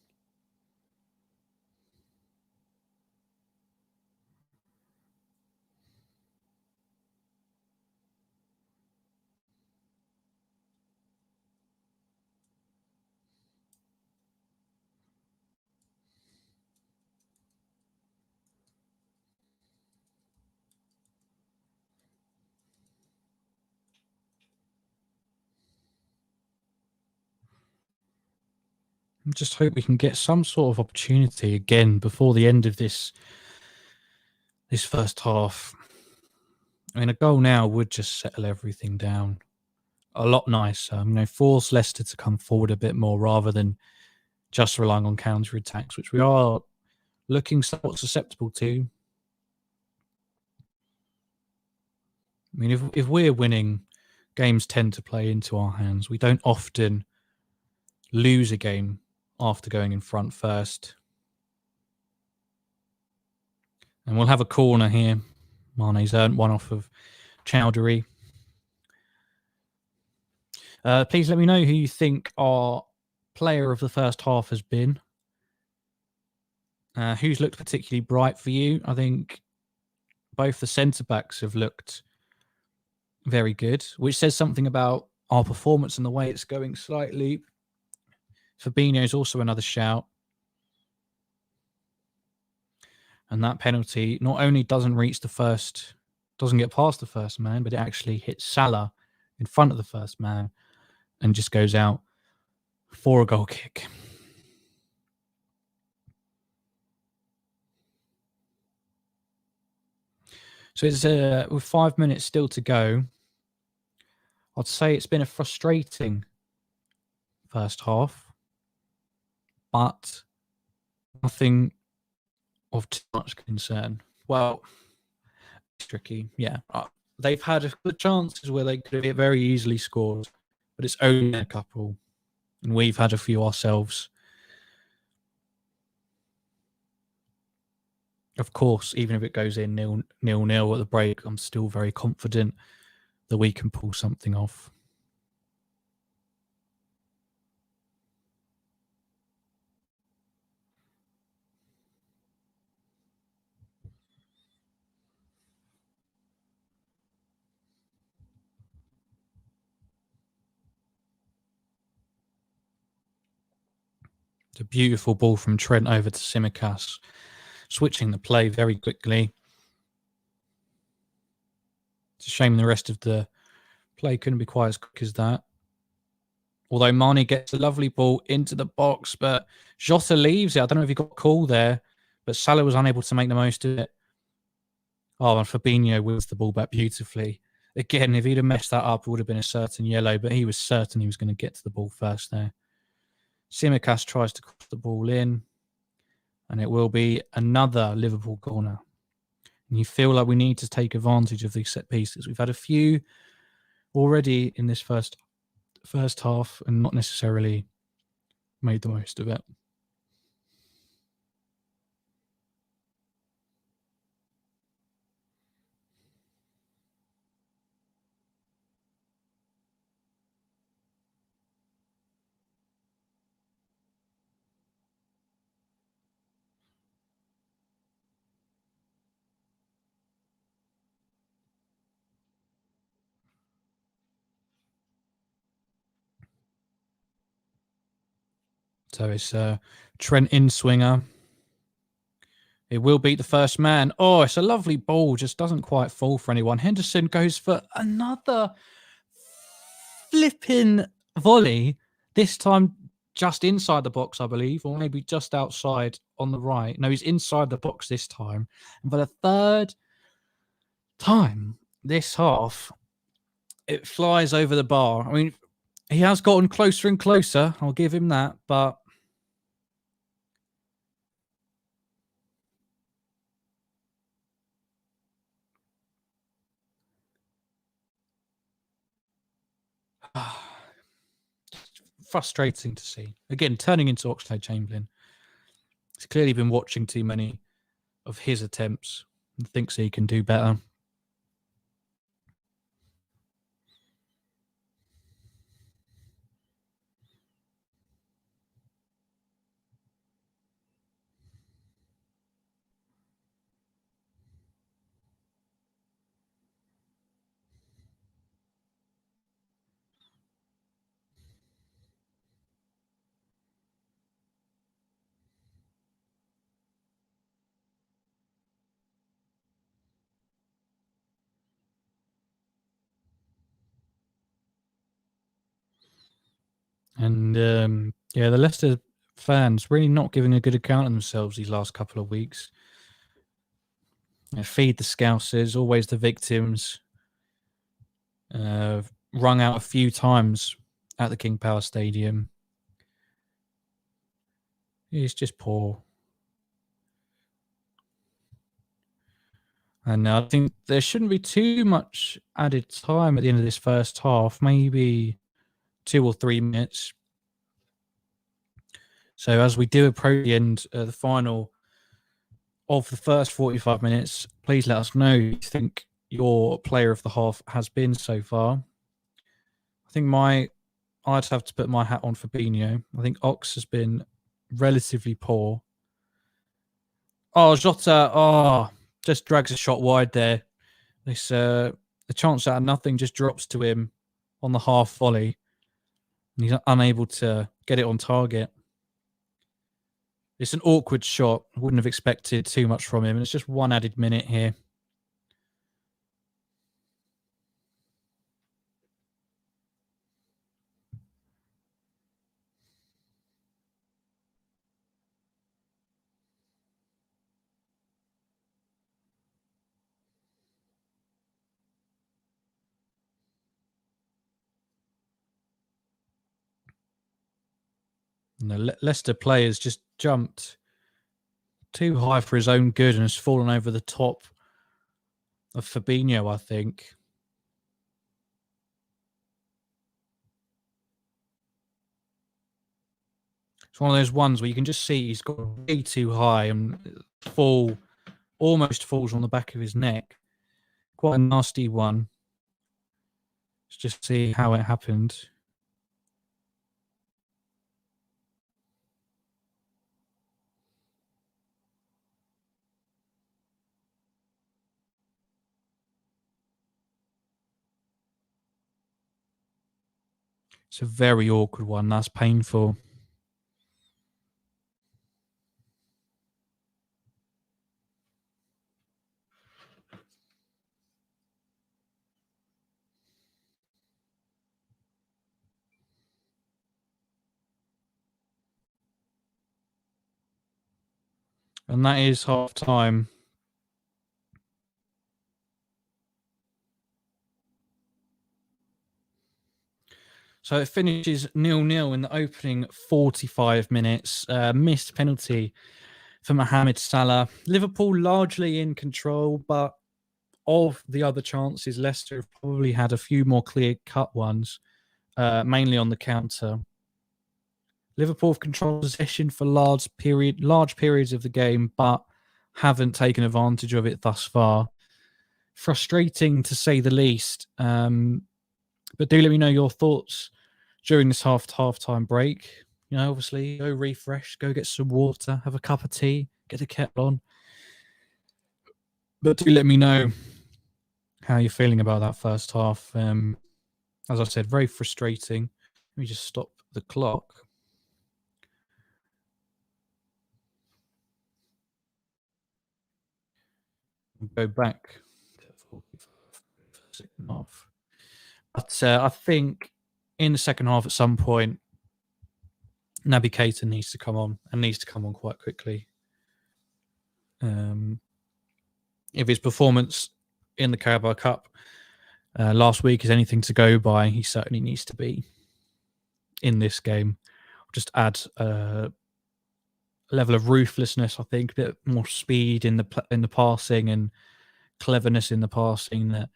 I just hope we can get some sort of opportunity again before the end of this first half. I mean, a goal now would just settle everything down a lot nicer. Force Leicester to come forward a bit more rather than just relying on counter-attacks, which we are looking somewhat susceptible to. I mean, if we're winning, games tend to play into our hands. We don't often lose a game after going in front first. And we'll have a corner here. Mane's earned one off of Chowdhury. Please let me know who you think our player of the first half has been. Who's looked particularly bright for you? I think both the centre-backs have looked very good, which says something about our performance and the way it's going slightly. Fabinho is also another shout. And that penalty not only doesn't get past the first man, but it actually hits Salah in front of the first man and just goes out for a goal kick. So it's with 5 minutes still to go. I'd say it's been a frustrating first half, but nothing of too much concern. Well, it's tricky. Yeah, they've had a good chances where they could have very easily scored, but it's only a couple, and we've had a few ourselves. Of course, even if it goes in 0-0 at the break, I'm still very confident that we can pull something off. It's a beautiful ball from Trent over to Tsimikas, switching the play very quickly. It's a shame the rest of the play couldn't be quite as quick as that. Although Mane gets a lovely ball into the box, but Jota leaves it. I don't know if he got a call there, but Salah was unable to make the most of it. Oh, and Fabinho wins the ball back beautifully. Again, if he'd have messed that up, it would have been a certain yellow, but he was certain he was going to get to the ball first there. Tsimikas tries to cross the ball in, and it will be another Liverpool corner. And you feel like we need to take advantage of these set pieces. We've had a few already in this first half and not necessarily made the most of it. So it's Trent in swinger. It will beat the first man. Oh, it's a lovely ball. Just doesn't quite fall for anyone. Henderson goes for another flipping volley. This time just inside the box, I believe, or maybe just outside on the right. No, he's inside the box this time. And for the third time this half, it flies over the bar. I mean, he has gotten closer and closer. I'll give him that. But frustrating to see. Again, turning into Oxlade-Chamberlain. He's clearly been watching too many of his attempts and thinks he can do better. And yeah, the Leicester fans really not giving a good account of themselves these last couple of weeks. Feed the Scousers, always the victims. Rung out a few times at the King Power Stadium. He's just poor. And I think there shouldn't be too much added time at the end of this first half, maybe 2 or 3 minutes. So as we do approach the end, the final of the first 45 minutes, please let us know who you think your player of the half has been so far. I think I'd have to put my hat on Fabinho. I think Ox has been relatively poor. Oh, Jota, just drags a shot wide there. This the chance out of nothing just drops to him on the half volley. And he's unable to get it on target. It's an awkward shot. I wouldn't have expected too much from him. And it's just one added minute here. And the Leicester players just jumped too high for his own good and has fallen over the top of Fabinho, I think. It's one of those ones where you can just see he's got way too high and almost falls on the back of his neck. Quite a nasty one. Let's just see how it happened. It's a very awkward one. That's painful. And that is half time. So it finishes 0-0 in the opening 45 minutes. Missed penalty for Mohamed Salah. Liverpool largely in control, but of the other chances, Leicester have probably had a few more clear-cut ones, mainly on the counter. Liverpool have controlled possession for large periods of the game, but haven't taken advantage of it thus far. Frustrating to say the least. But do let me know your thoughts during this half-time break. You know, obviously, go refresh, go get some water, have a cup of tea, get the kettle on. But do let me know how you're feeling about that first half. As I said, very frustrating. Let me just stop the clock. Go back to the second half. But I think in the second half at some point, Naby Keita needs to come on and needs to come on quite quickly. If his performance in the Carabao Cup last week is anything to go by, he certainly needs to be in this game. Just add a level of ruthlessness, I think, a bit more speed in the passing and cleverness in the passing that,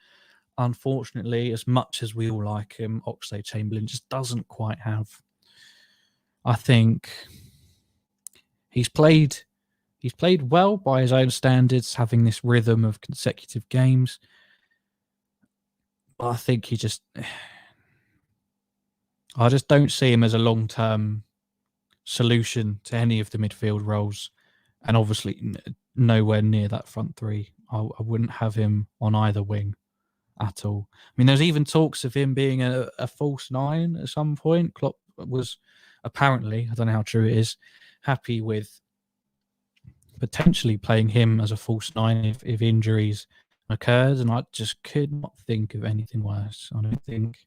unfortunately, as much as we all like him, Oxlade-Chamberlain just doesn't quite have. I think he's played well by his own standards, having this rhythm of consecutive games. But I think I just don't see him as a long-term solution to any of the midfield roles, and obviously nowhere near that front three. I wouldn't have him on either wing at all. I mean, there's even talks of him being a false nine at some point. Klopp was apparently, I don't know how true it is, happy with potentially playing him as a false nine if injuries occurred, and I just could not think of anything worse. I don't think.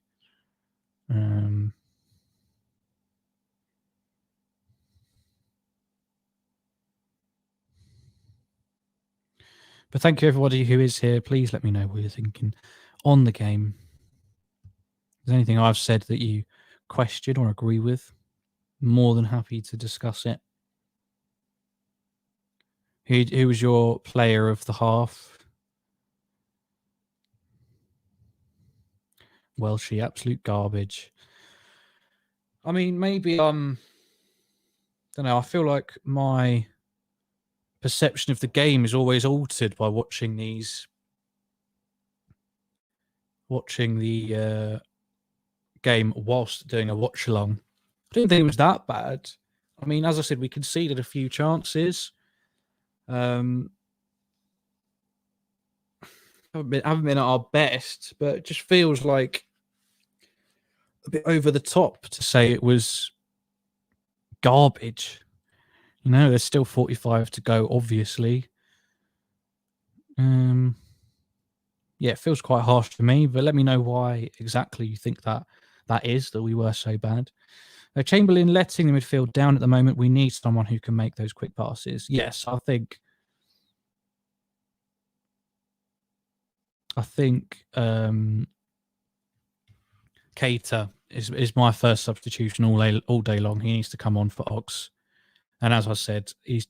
But thank you, everybody who is here. Please let me know what you're thinking on the game. Is there anything I've said that you question or agree with? More than happy to discuss it. Who was your player of the half? Welshie, absolute garbage. I mean, maybe don't know. I feel like my perception of the game is always altered by watching the game whilst doing a watch along. I didn't think it was that bad. I mean, as I said, we conceded a few chances. Haven't been at our best, but it just feels like a bit over the top to say it was garbage. You know, there's still 45 to go, obviously. Yeah, it feels quite harsh to me, but let me know why exactly you think that is, that we were so bad. Chamberlain letting the midfield down at the moment. We need someone who can make those quick passes. Yes, I think Keita is my first substitution all day long. He needs to come on for Ox. And as I said, he's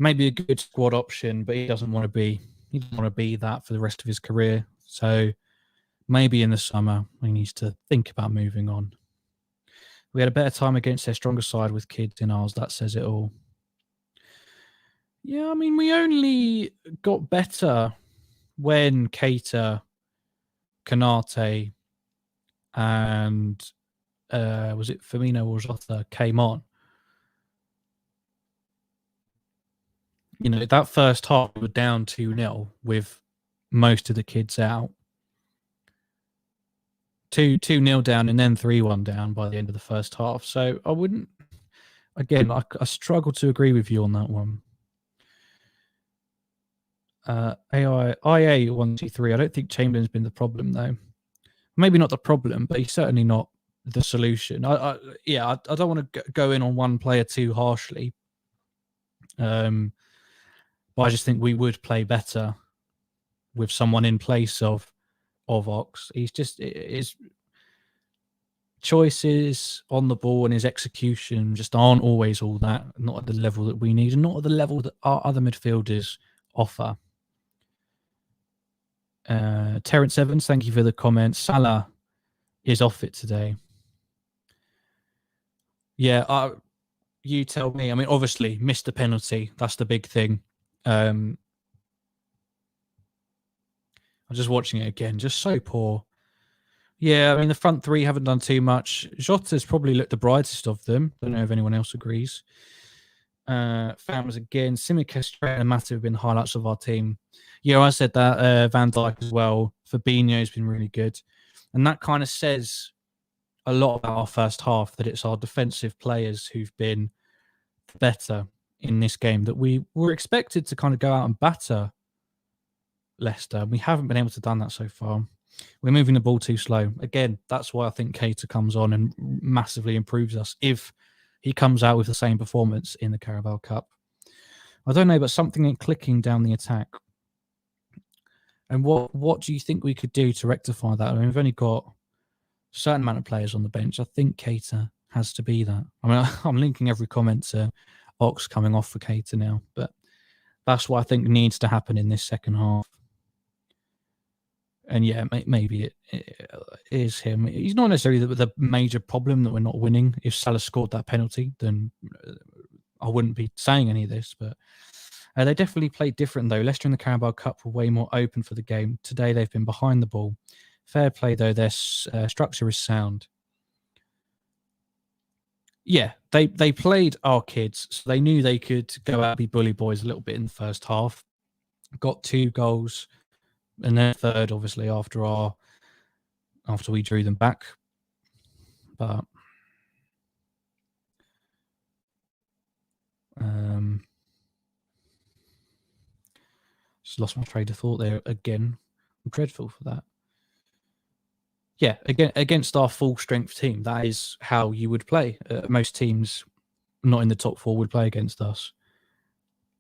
maybe a good squad option, but he doesn't want to be that for the rest of his career. So maybe in the summer he needs to think about moving on. We had a better time against their stronger side with kids in ours. That says it all. Yeah, I mean, we only got better when Keita, Kanate, and was it Firmino or Jota came on. You know, that first half we were down 2-0 with most of the kids out. 2-0 down and then 3-1 down by the end of the first half. So I wouldn't, again, I struggle to agree with you on that one. IA123, I don't think Chamberlain's been the problem, though. Maybe not the problem, but he's certainly not the solution. I don't want to go in on one player too harshly. But I just think we would play better with someone in place of Ox. His choices on the ball and his execution just aren't always all that, not at the level that we need and not at the level that our other midfielders offer. Terence Evans, thank you for the comment. Salah is off it today. Yeah, you tell me. I mean, obviously, missed the penalty. That's the big thing. I'm just watching it again. Just so poor. Yeah, I mean, the front three haven't done too much. Jota's probably looked the brightest of them. Don't know if anyone else agrees. Fams again. Tsimikas and Matty have been the highlights of our team. Yeah, I said that. Van Dijk as well. Fabinho's been really good. And that kind of says a lot about our first half, that it's our defensive players who've been better in this game, that we were expected to kind of go out and batter Leicester. We haven't been able to do that so far. We're moving the ball too slow. Again, that's why I think Keita comes on and massively improves us if he comes out with the same performance in the Carabao Cup. I don't know, but something ain't clicking down the attack. And what do you think we could do to rectify that? I mean, we've only got a certain amount of players on the bench. I think Keita has to be that. I mean, I'm linking every comment to Ox coming off for Keita now, but that's what I think needs to happen in this second half. And yeah, maybe it is him. He's not necessarily the major problem that we're not winning. If Salah scored that penalty, then I wouldn't be saying any of this. But they definitely played different, though. Leicester in the Carabao Cup were way more open for the game. Today, they've been behind the ball. Fair play, though. Their structure is sound. Yeah, they played our kids, so they knew they could go out and be bully boys a little bit in the first half. Got 2 goals. And then third, obviously, after we drew them back. But just lost my train of thought there again. I'm dreadful for that. Yeah, again, against our full strength team, that is how you would play. Most teams not in the top 4 would play against us.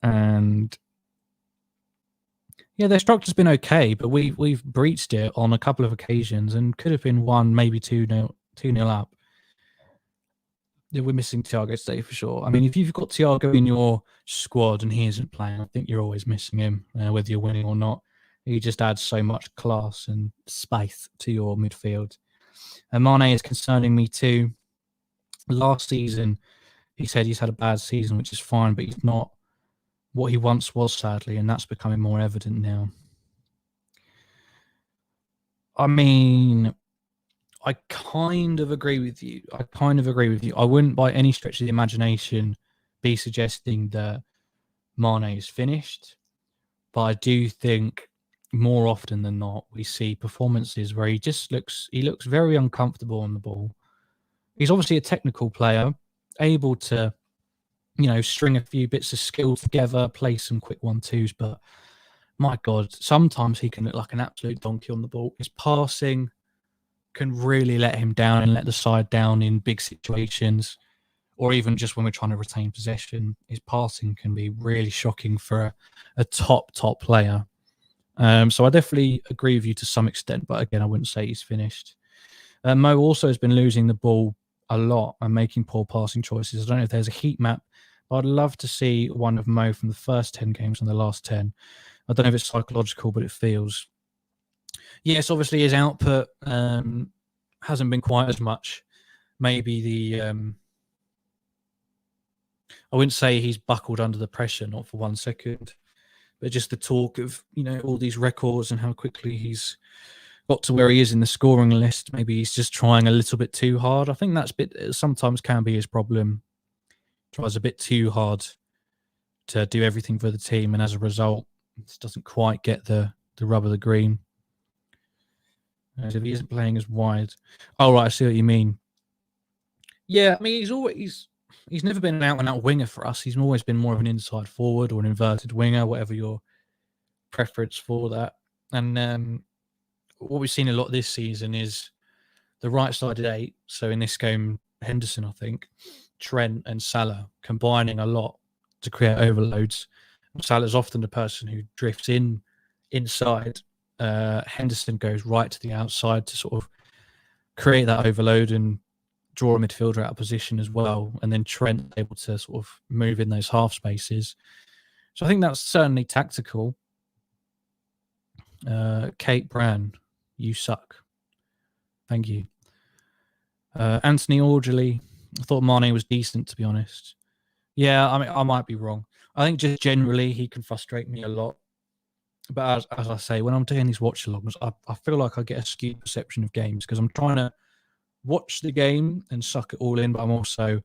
And yeah, their structure's been okay, but we've breached it on a couple of occasions and could have been 1, maybe 2-0 up. We're missing Thiago today for sure. I mean, if you've got Thiago in your squad and he isn't playing, I think you're always missing him, whether you're winning or not. He just adds so much class and space to your midfield. And Mane is concerning me too. Last season, he said he's had a bad season, which is fine, but he's not what he once was, sadly, and that's becoming more evident now. I mean, I kind of agree with you. I wouldn't, by any stretch of the imagination, be suggesting that Mane is finished, but I do think more often than not, we see performances where he looks very uncomfortable on the ball. He's obviously a technical player, able to, string a few bits of skill together, play some quick 1-2s, but my God, sometimes he can look like an absolute donkey on the ball. His passing can really let him down and let the side down in big situations, or even just when we're trying to retain possession. His passing can be really shocking for a top player. So I definitely agree with you to some extent, but again, I wouldn't say he's finished. Mo also has been losing the ball a lot and making poor passing choices. I don't know if there's a heat map, but I'd love to see one of Mo from the first 10 games and the last 10. I don't know if it's psychological, but it feels. Yes, obviously his output hasn't been quite as much. Maybe I wouldn't say he's buckled under the pressure, not for 1 second, but just the talk of, all these records and how quickly he's got to where he is in the scoring list. Maybe he's just trying a little bit too hard. I think that's sometimes can be his problem. Tries a bit too hard to do everything for the team, and as a result, just doesn't quite get the rub of the green. As if he isn't playing as wide. Oh, right, I see what you mean. Yeah, I mean, he's never been an out-and-out winger for us. He's always been more of an inside forward or an inverted winger, whatever your preference for that. And what we've seen a lot this season is the right-sided 8. So in this game, Henderson, I think, Trent and Salah combining a lot to create overloads. Salah's often the person who drifts inside. Henderson goes right to the outside to sort of create that overload and draw a midfielder out of position as well. And then Trent able to sort of move in those half spaces. So I think that's certainly tactical. Kate Brand, you suck. Thank you. Anthony Orgeley, I thought Mane was decent, to be honest. Yeah, I mean, I might be wrong. I think just generally he can frustrate me a lot. But as I say, when I'm doing these watch-alongs, I feel like I get a skewed perception of games because I'm trying to watch the game and suck it all in, but I'm also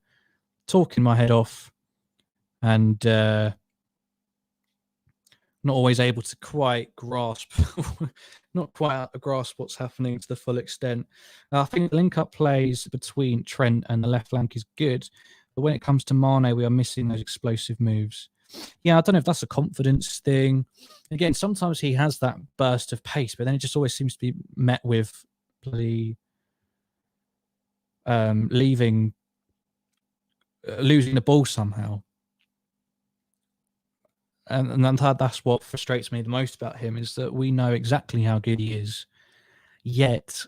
talking my head off and not always able to quite grasp what's happening to the full extent. I think link-up plays between Trent and the left flank is good, but when it comes to Mane, we are missing those explosive moves. Yeah, I don't know if that's a confidence thing. Again, sometimes he has that burst of pace, but then it just always seems to be met with losing the ball somehow. And that's what frustrates me the most about him, is that we know exactly how good he is, yet it's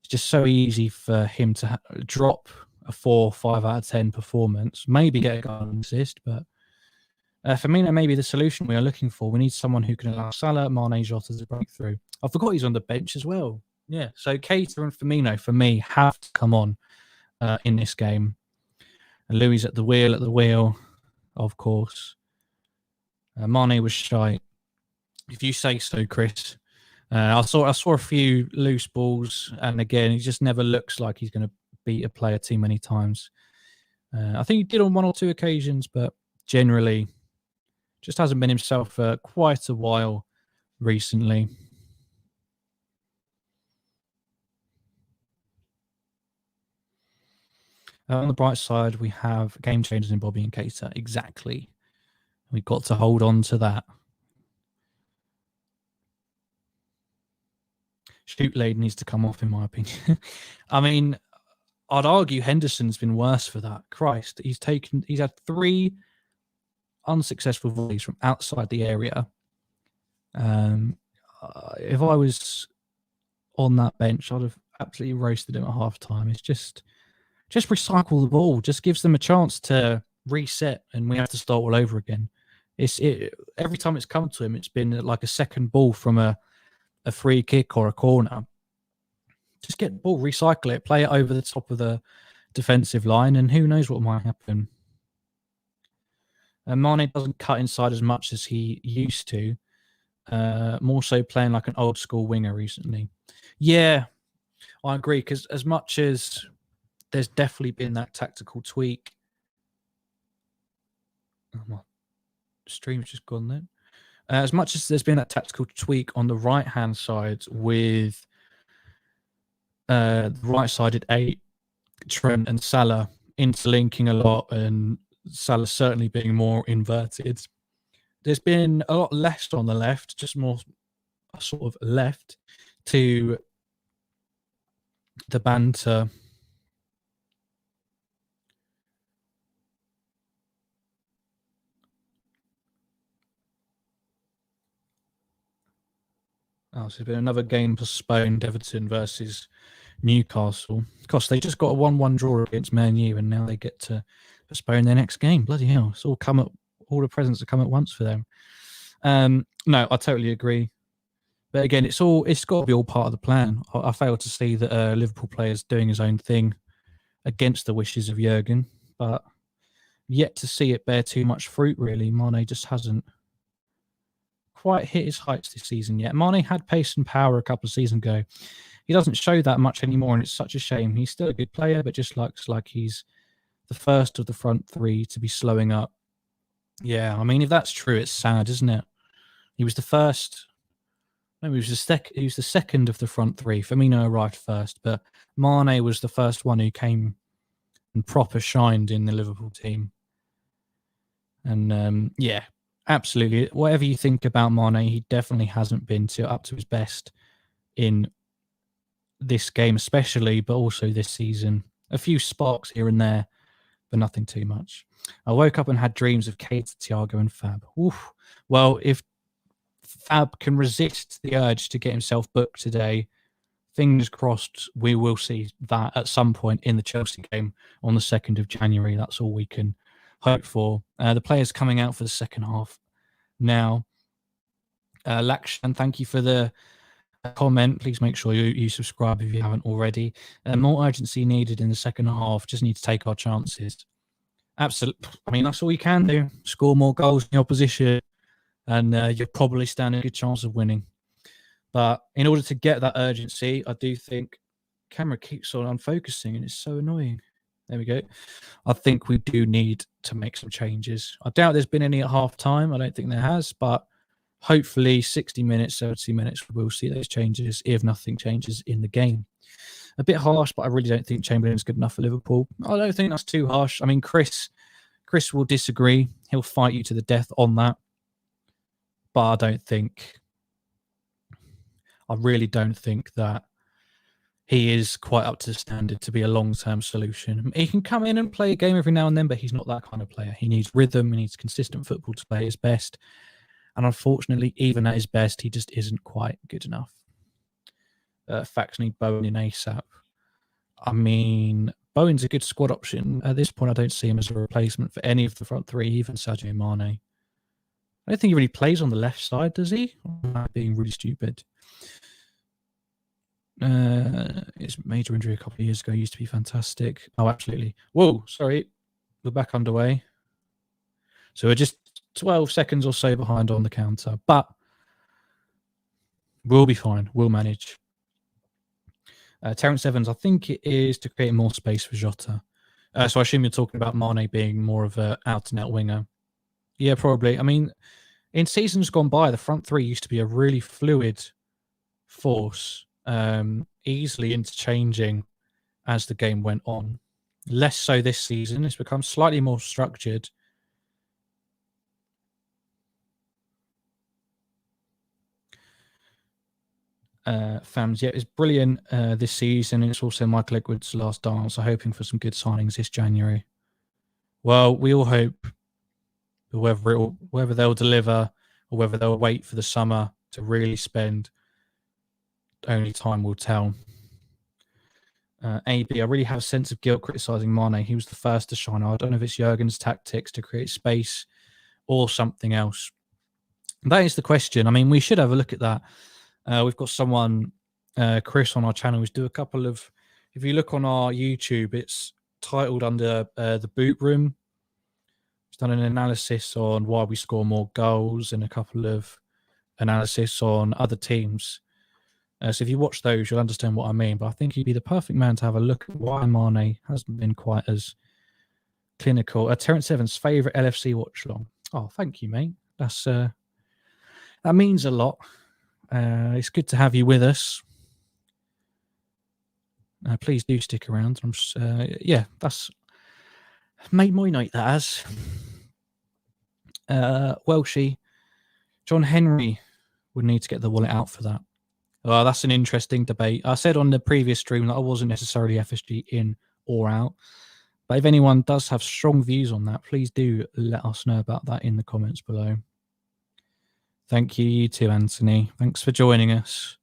just so easy for him to drop a 4 or 5 out of 10 performance, maybe get a goal and assist, but Firmino may be the solution we are looking for. We need someone who can allow Salah, Mane, Jota to break through. I forgot he's on the bench as well. Yeah, so Keita and Firmino, for me, have to come on in this game. And Louis at the wheel, of course. Mane was shy. If you say so, Kris. I saw a few loose balls, and again, he just never looks like he's going to beat a player too many times. I think he did on 1 or 2 occasions, but generally just hasn't been himself for quite a while recently. On the bright side, we have game changers in Bobby and Keita. Exactly. We've got to hold on to that. Shoot Lade needs to come off, in my opinion. I mean, I'd argue Henderson's been worse for that. Christ, he's had 3 unsuccessful volleys from outside the area. If I was on that bench, I'd have absolutely roasted him at half time. It's just recycle the ball. Just gives them a chance to reset, and we have to start all over again. Every time it's come to him, it's been like a second ball from a free kick or a corner. Just get the ball, recycle it, play it over the top of the defensive line, and who knows what might happen. Mane doesn't cut inside as much as he used to. More so playing like an old school winger recently. Yeah, I agree, because as much as there's definitely been that tactical tweak. Oh, my stream's just gone then. As much as there's been that tactical tweak on the right-hand side with the right-sided 8, Trent and Salah interlinking a lot, and Salah certainly being more inverted. There's been a lot less on the left, just more sort of left to the banter. Oh, so there's been another game postponed, Everton versus Newcastle. Of course, they just got a 1-1 draw against Man U, and now they get to postpone their next game. Bloody hell. It's all the presents have come at once for them. No, I totally agree. But again, it's got to be all part of the plan. I fail to see that Liverpool players doing his own thing against the wishes of Jurgen, but yet to see it bear too much fruit, really. Mane just hasn't quite hit his heights this season yet. Mane had pace and power a couple of seasons ago. He doesn't show that much anymore, and it's such a shame. He's still a good player, but just looks like he's the first of the front 3 to be slowing up. Yeah, I mean, if that's true, it's sad, isn't it? He was the first. Maybe he was the second of the front 3. Firmino arrived first, but Mane was the first one who came and proper shined in the Liverpool team. And yeah, absolutely. Whatever you think about Mane, he definitely hasn't been up to his best in this game, especially, but also this season. A few sparks here and there, but nothing too much. I woke up and had dreams of Kate, Thiago, and Fab. Oof. Well, if Fab can resist the urge to get himself booked today, fingers crossed we will see that at some point in the Chelsea game on the 2nd of January. That's all we can hope for. The players coming out for the second half now. Lakshan, thank you for the comment. Please make sure you subscribe if you haven't already. More urgency needed in the second half. Just need to take our chances. Absolutely. I mean, that's all you can do. Score more goals in the opposition, and you'll probably stand a good chance of winning. But in order to get that urgency, I do think camera keeps on unfocusing, and it's so annoying. There we go. I think we do need to make some changes. I doubt there's been any at half time. I don't think there has, but hopefully 60 minutes, 70 minutes, we'll see those changes if nothing changes in the game. A bit harsh, but I really don't think Chamberlain's good enough for Liverpool. I don't think that's too harsh. I mean, Kris will disagree. He'll fight you to the death on that. But I really don't think that he is quite up to the standard to be a long-term solution. He can come in and play a game every now and then, but he's not that kind of player. He needs rhythm. He needs consistent football to play his best. And unfortunately, even at his best, he just isn't quite good enough. Facts need Bowen in ASAP. I mean, Bowen's a good squad option. At this point, I don't see him as a replacement for any of the front three, even Sadio Mane. I don't think he really plays on the left side, does he? I'm being really stupid. His major injury a couple of years ago used to be fantastic. Oh, absolutely. Whoa, sorry. We're back underway. So we're just 12 seconds or so behind on the counter, but we'll be fine. We'll manage. Terence Evans, I think it is to create more space for Jota. So I assume you're talking about Mane being more of an out-and-out winger. Yeah, probably. I mean, in seasons gone by, the front three used to be a really fluid force, easily interchanging as the game went on. Less so this season. It's become slightly more structured. Fans, yeah, it's brilliant this season. It's also Michael Edwards' last dance. So hoping for some good signings this January. Well, we all hope, whether they'll deliver or whether they'll wait for the summer to really spend, only time will tell. AB, I really have a sense of guilt criticising Mane. He was the first to shine. I don't know if it's Jurgen's tactics to create space or something else. That is the question. I mean, we should have a look at that. We've got someone, Kris, on our channel who's do a couple of, if you look on our YouTube, it's titled under the boot room. He's done an analysis on why we score more goals and a couple of analysis on other teams. So if you watch those, you'll understand what I mean. But I think he'd be the perfect man to have a look at why Mane hasn't been quite as clinical. Terence Evans' favourite LFC watch-along. Oh, thank you, mate. That means a lot. It's good to have you with us. Please do stick around. Yeah, that's made my night, that has. Welshie, John Henry would need to get the wallet out for that. Well, that's an interesting debate. I said on the previous stream that I wasn't necessarily FSG in or out. But if anyone does have strong views on that, please do let us know about that in the comments below. Thank you, you too, Anthony. Thanks for joining us.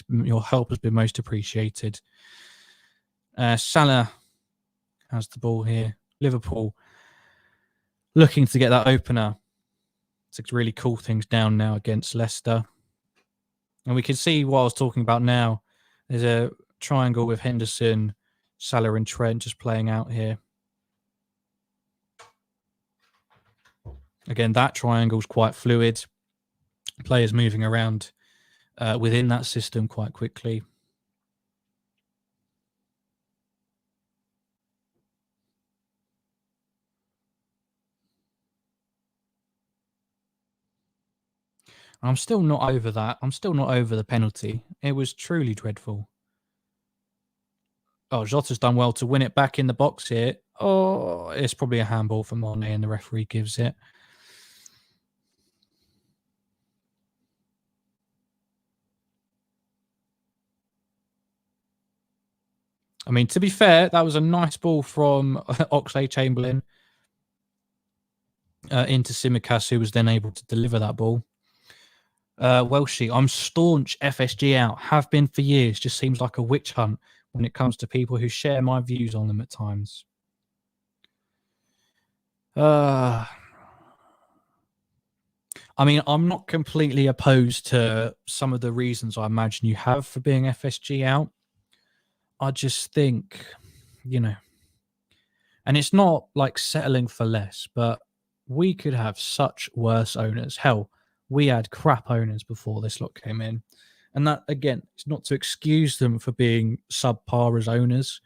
Your help has been most appreciated. Salah has the ball here. Liverpool looking to get that opener to really cool things down now against Leicester. And we can see what I was talking about now. There's a triangle with Henderson, Salah and Trent just playing out here. Again, that triangle is quite fluid. Players moving around within that system quite quickly. I'm still not over that. I'm still not over the penalty. It was truly dreadful. Oh, Jota's done well to win it back in the box here. Oh, it's probably a handball for Mane and the referee gives it. I mean, to be fair, that was a nice ball from Oxlade-Chamberlain into Tsimikas, who was then able to deliver that ball. Welshie, I'm staunch FSG out, have been for years. Just seems like a witch hunt when it comes to people who share my views on them at times. I mean, I'm not completely opposed to some of the reasons I imagine you have for being FSG out. I just think, you know, and it's not like settling for less, but we could have such worse owners. Hell, we had crap owners before this lot came in. And that, again, it's not to excuse them for being subpar as owners.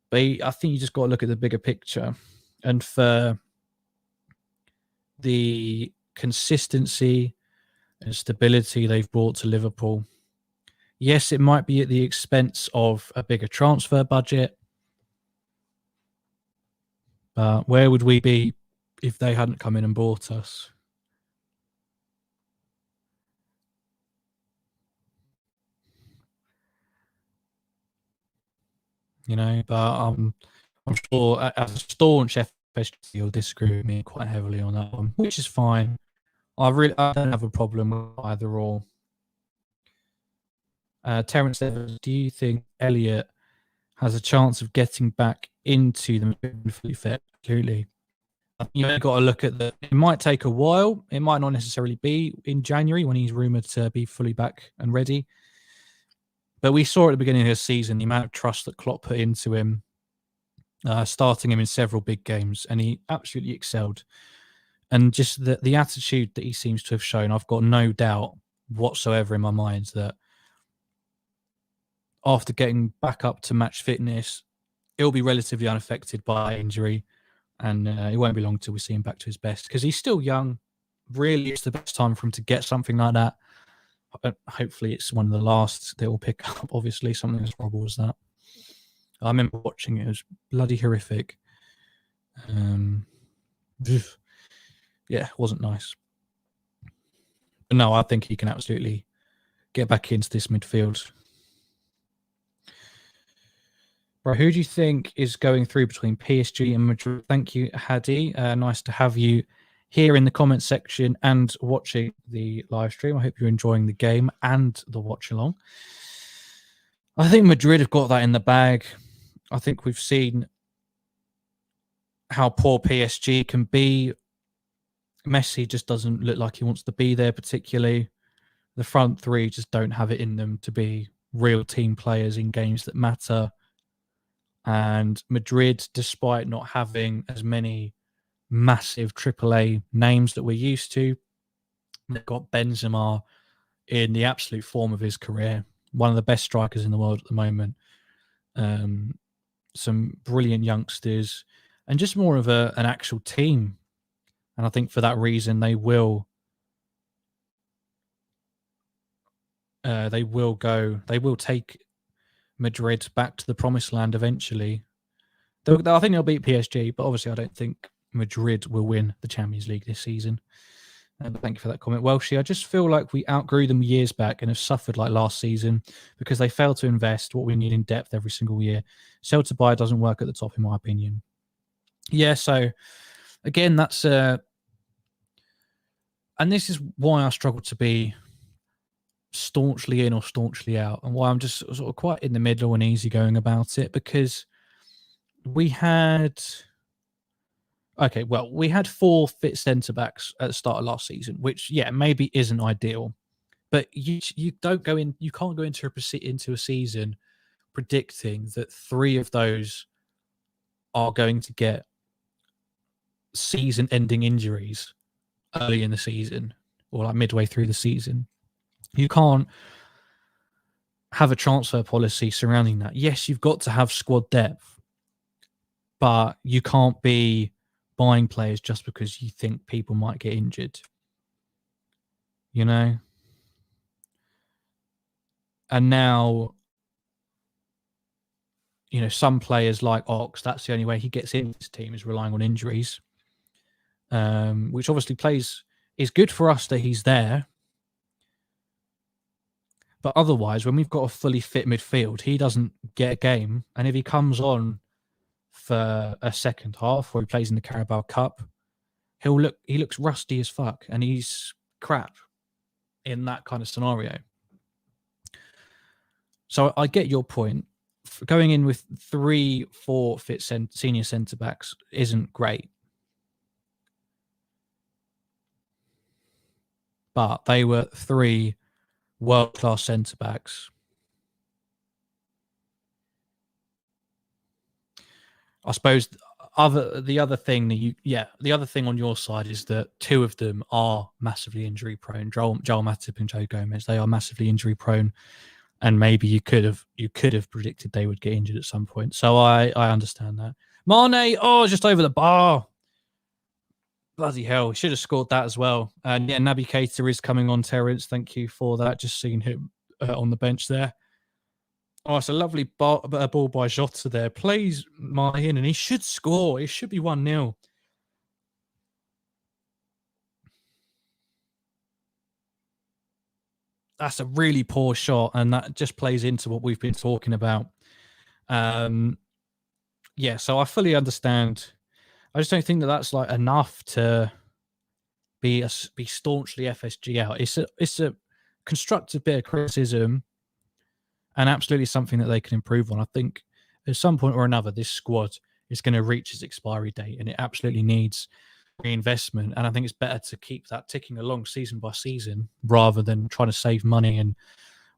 But I think you just got to look at the bigger picture. And for the consistency and stability they've brought to Liverpool, yes, it might be at the expense of a bigger transfer budget. But where would we be if they hadn't come in and bought us? You know, but I'm sure as a staunch FSG, you'll disagree with me quite heavily on that one, which is fine. I don't have a problem with either or. Terence Evans, do you think Elliot has a chance of getting back into the fully fit? Absolutely. You've got to look at that. It might take a while. It might not necessarily be in January when he's rumoured to be fully back and ready. But we saw at the beginning of the season the amount of trust that Klopp put into him, starting him in several big games, and he absolutely excelled. And just the attitude that he seems to have shown, I've got no doubt whatsoever in my mind that after getting back up to match fitness, he'll be relatively unaffected by injury. And it won't be long till we see him back to his best because he's still young. Really, it's the best time for him to get something like that. Hopefully, it's one of the last they will pick up. Obviously, something as horrible as that. I remember watching it; it was bloody horrific. Yeah, it wasn't nice. But no, I think he can absolutely get back into this midfield. Right, who do you think is going through between PSG and Madrid? Thank you, Hadi. Nice to have you here in the comment section and watching the live stream. I hope you're enjoying the game and the watch along. I think Madrid have got that in the bag. I think we've seen how poor PSG can be. Messi just doesn't look like he wants to be there particularly. The front three just don't have it in them to be real team players in games that matter. And Madrid, despite not having as many massive AAA names that we're used to, they've got Benzema in the absolute form of his career, one of the best strikers in the world at the moment. Some brilliant youngsters, and just more of an actual team. And I think for that reason, they will take Madrid back to the promised land eventually. I think they'll beat PSG, but obviously I don't think Madrid will win the Champions League this season. But thank you for that comment. Welshie, I just feel like we outgrew them years back and have suffered like last season because they failed to invest what we need in depth every single year. Sell to buy doesn't work at the top, in my opinion. Yeah, so again, that's... and this is why I struggle to be staunchly in or staunchly out, and why I'm just sort of quite in the middle and easygoing about it, because we had 4 fit centre backs at the start of last season, which maybe isn't ideal, but you can't go into a season predicting that 3 of those are going to get season-ending injuries early in the season or like midway through the season. You can't have a transfer policy surrounding that. Yes, you've got to have squad depth, but you can't be buying players just because you think people might get injured. You know? And now, you know, some players like Ox, that's the only way he gets into this team is relying on injuries, which obviously is good for us that he's there. But otherwise, when we've got a fully fit midfield, he doesn't get a game. And if he comes on for a second half or he plays in the Carabao Cup, he looks rusty as fuck, and he's crap in that kind of scenario. So I get your point. Going in with 3-4 fit senior centre backs isn't great, but they were 3 world-class centre backs. I suppose the other thing on your side is that 2 of them are massively injury prone. Joel Matip and Joe Gomez, they are massively injury prone, and maybe you could have predicted they would get injured at some point. So I understand that. Mane, just over the bar. Bloody hell, should have scored that as well. And yeah, Naby Keita is coming on, Terence. Thank you for that. Just seeing him on the bench there. Oh, it's a lovely ball by Jota there. Plays Mane in, and he should score. It should be 1-0. That's a really poor shot, and that just plays into what we've been talking about. Yeah, so I fully understand. I just don't think that that's like enough to be staunchly FSG out. It's a constructive bit of criticism, and absolutely something that they can improve on. I think at some point or another, this squad is going to reach its expiry date, and it absolutely needs reinvestment. And I think it's better to keep that ticking along season by season rather than trying to save money and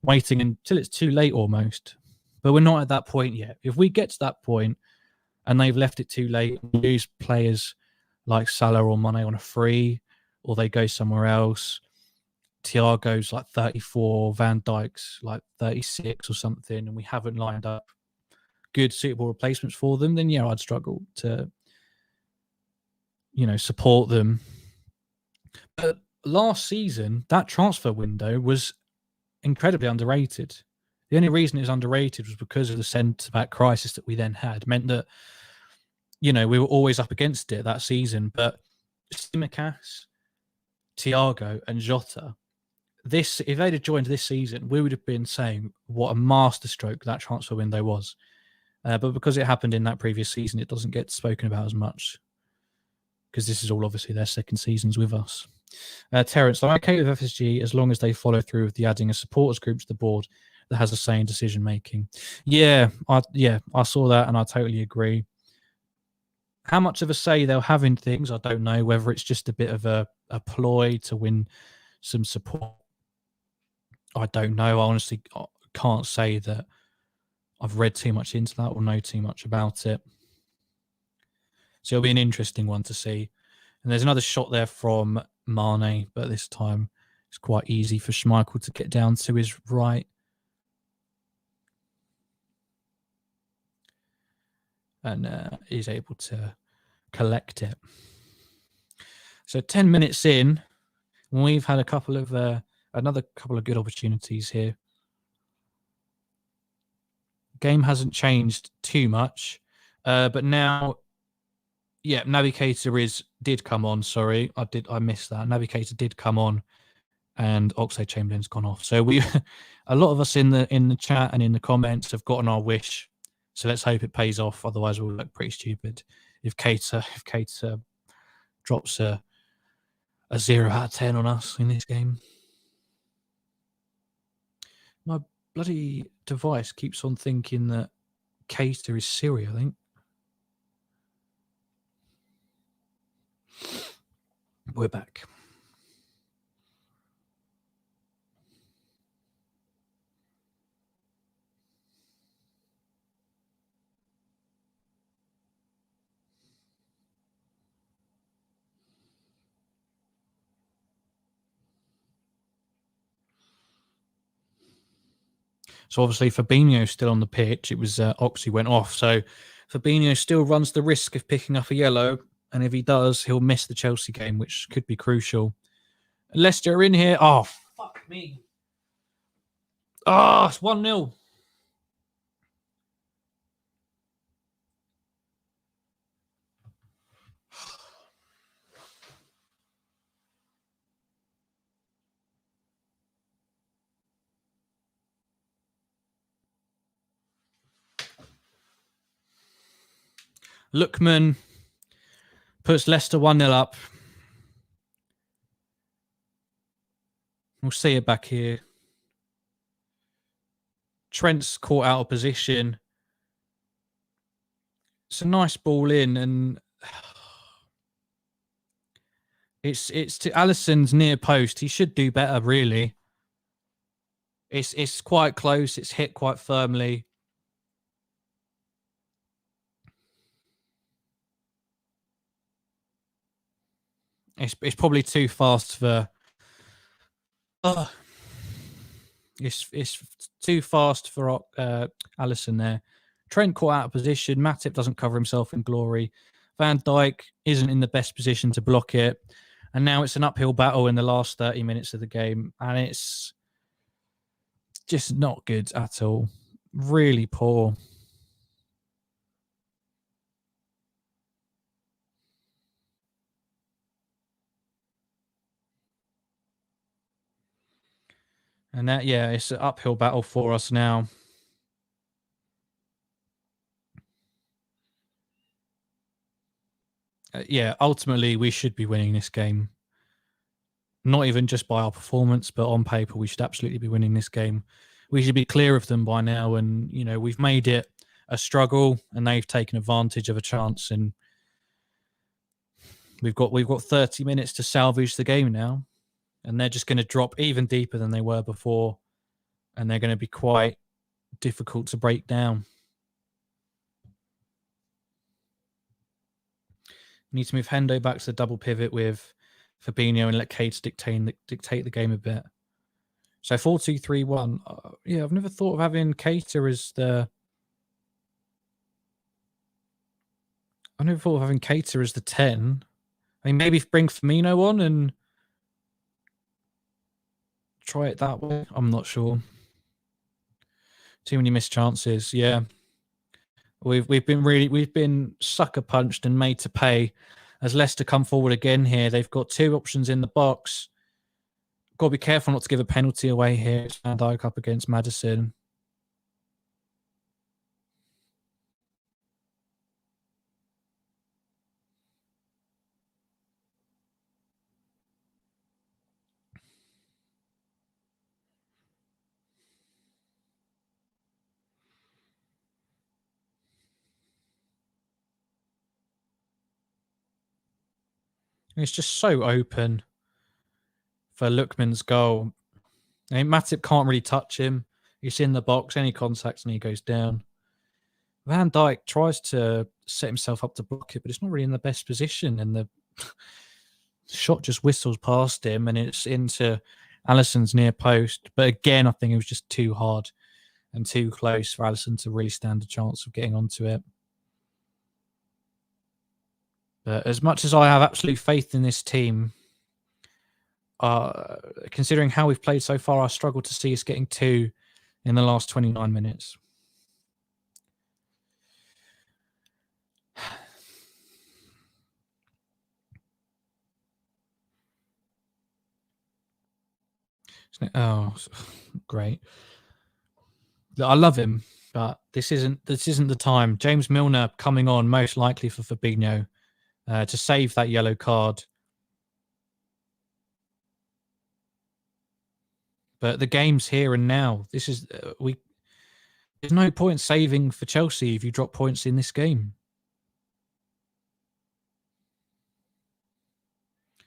waiting until it's too late almost. But we're not at that point yet. If we get to that point and they've left it too late, lose players like Salah or Mane on a free, or they go somewhere else, Thiago's like 34, Van Dijk's like 36 or something, and we haven't lined up good, suitable replacements for them, then yeah, I'd struggle to, support them. But last season, that transfer window was incredibly underrated. The only reason it was underrated was because of the centre-back crisis that we then had. It meant that, we were always up against it that season. But Tsimikas, Thiago and Jota, if they'd have joined this season, we would have been saying what a masterstroke that transfer window was. But because it happened in that previous season, it doesn't get spoken about as much because this is all obviously their second seasons with us. Terence, I'm okay with FSG as long as they follow through with the adding a supporters group to the board that has a say in decision making. Yeah, I saw that and I totally agree. How much of a say they'll have in things, I don't know. Whether it's just a bit of a ploy to win some support, I don't know. I honestly can't say that I've read too much into that or know too much about it. So it'll be an interesting one to see. And there's another shot there from Mane, but this time it's quite easy for Schmeichel to get down to his right. And he's able to collect it. So 10 minutes in, we've had another couple of good opportunities here. Game hasn't changed too much, but now, yeah, Naby Keita did come on. Sorry, I missed that. Naby Keita did come on, and Oxlade-Chamberlain's gone off. So a lot of us in the chat and in the comments have gotten our wish. So let's hope it pays off. Otherwise, we'll look pretty stupid if Keita drops a 0 out of 10 on us in this game. My bloody device keeps on thinking that Keita is Siri, I think. We're back. So obviously Fabinho's still on the pitch. It was Oxy went off. So Fabinho still runs the risk of picking up a yellow. And if he does, he'll miss the Chelsea game, which could be crucial. Leicester are in here. Oh, fuck me. Oh, it's 1-0. Lookman puts Leicester 1-0 up. We'll see it back here. Trent's caught out of position. It's a nice ball in, and it's to Alisson's near post. He should do better, really. It's quite close. It's hit quite firmly. It's probably too fast for. It's too fast for Alisson there. Trent caught out of position. Matip doesn't cover himself in glory. Van Dijk isn't in the best position to block it. And now it's an uphill battle in the last 30 minutes of the game. And it's just not good at all. Really poor. And that, yeah, it's an uphill battle for us now. Yeah, ultimately, we should be winning this game. Not even just by our performance, but on paper, we should absolutely be winning this game. We should be clear of them by now. And, you know, we've made it a struggle and they've taken advantage of a chance. And we've got 30 minutes to salvage the game now. And they're just going to drop even deeper than they were before. And they're going to be quite difficult to break down. Need to move Hendo back to the double pivot with Fabinho and let Cates dictate the game a bit. So 4-2-3-1. Yeah, I've never thought of having Keita as the. I never thought of having Keita as the 10. I mean, maybe bring Firmino on and try it that way. I'm not sure. Too many missed chances. Yeah, we've been sucker punched and made to pay. As Leicester come forward again here, they've got two options in the box. Got to be careful not to give a penalty away here. It's Van Dijk up against Maddison. It's just so open for Lookman's goal. I mean, Matip can't really touch him. He's in the box, any contact, and he goes down. Van Dijk tries to set himself up to block it, but it's not really in the best position. And the shot just whistles past him, and it's into Alisson's near post. But again, I think it was just too hard and too close for Alisson to really stand a chance of getting onto it. But as much as I have absolute faith in this team, considering how we've played so far, I struggle to see us getting two in the last 29 minutes. Oh, great. I love him, but this isn't the time. James Milner coming on most likely for Fabinho to save that yellow card. But the game's here and now. This is there's no point saving for Chelsea if you drop points in this game.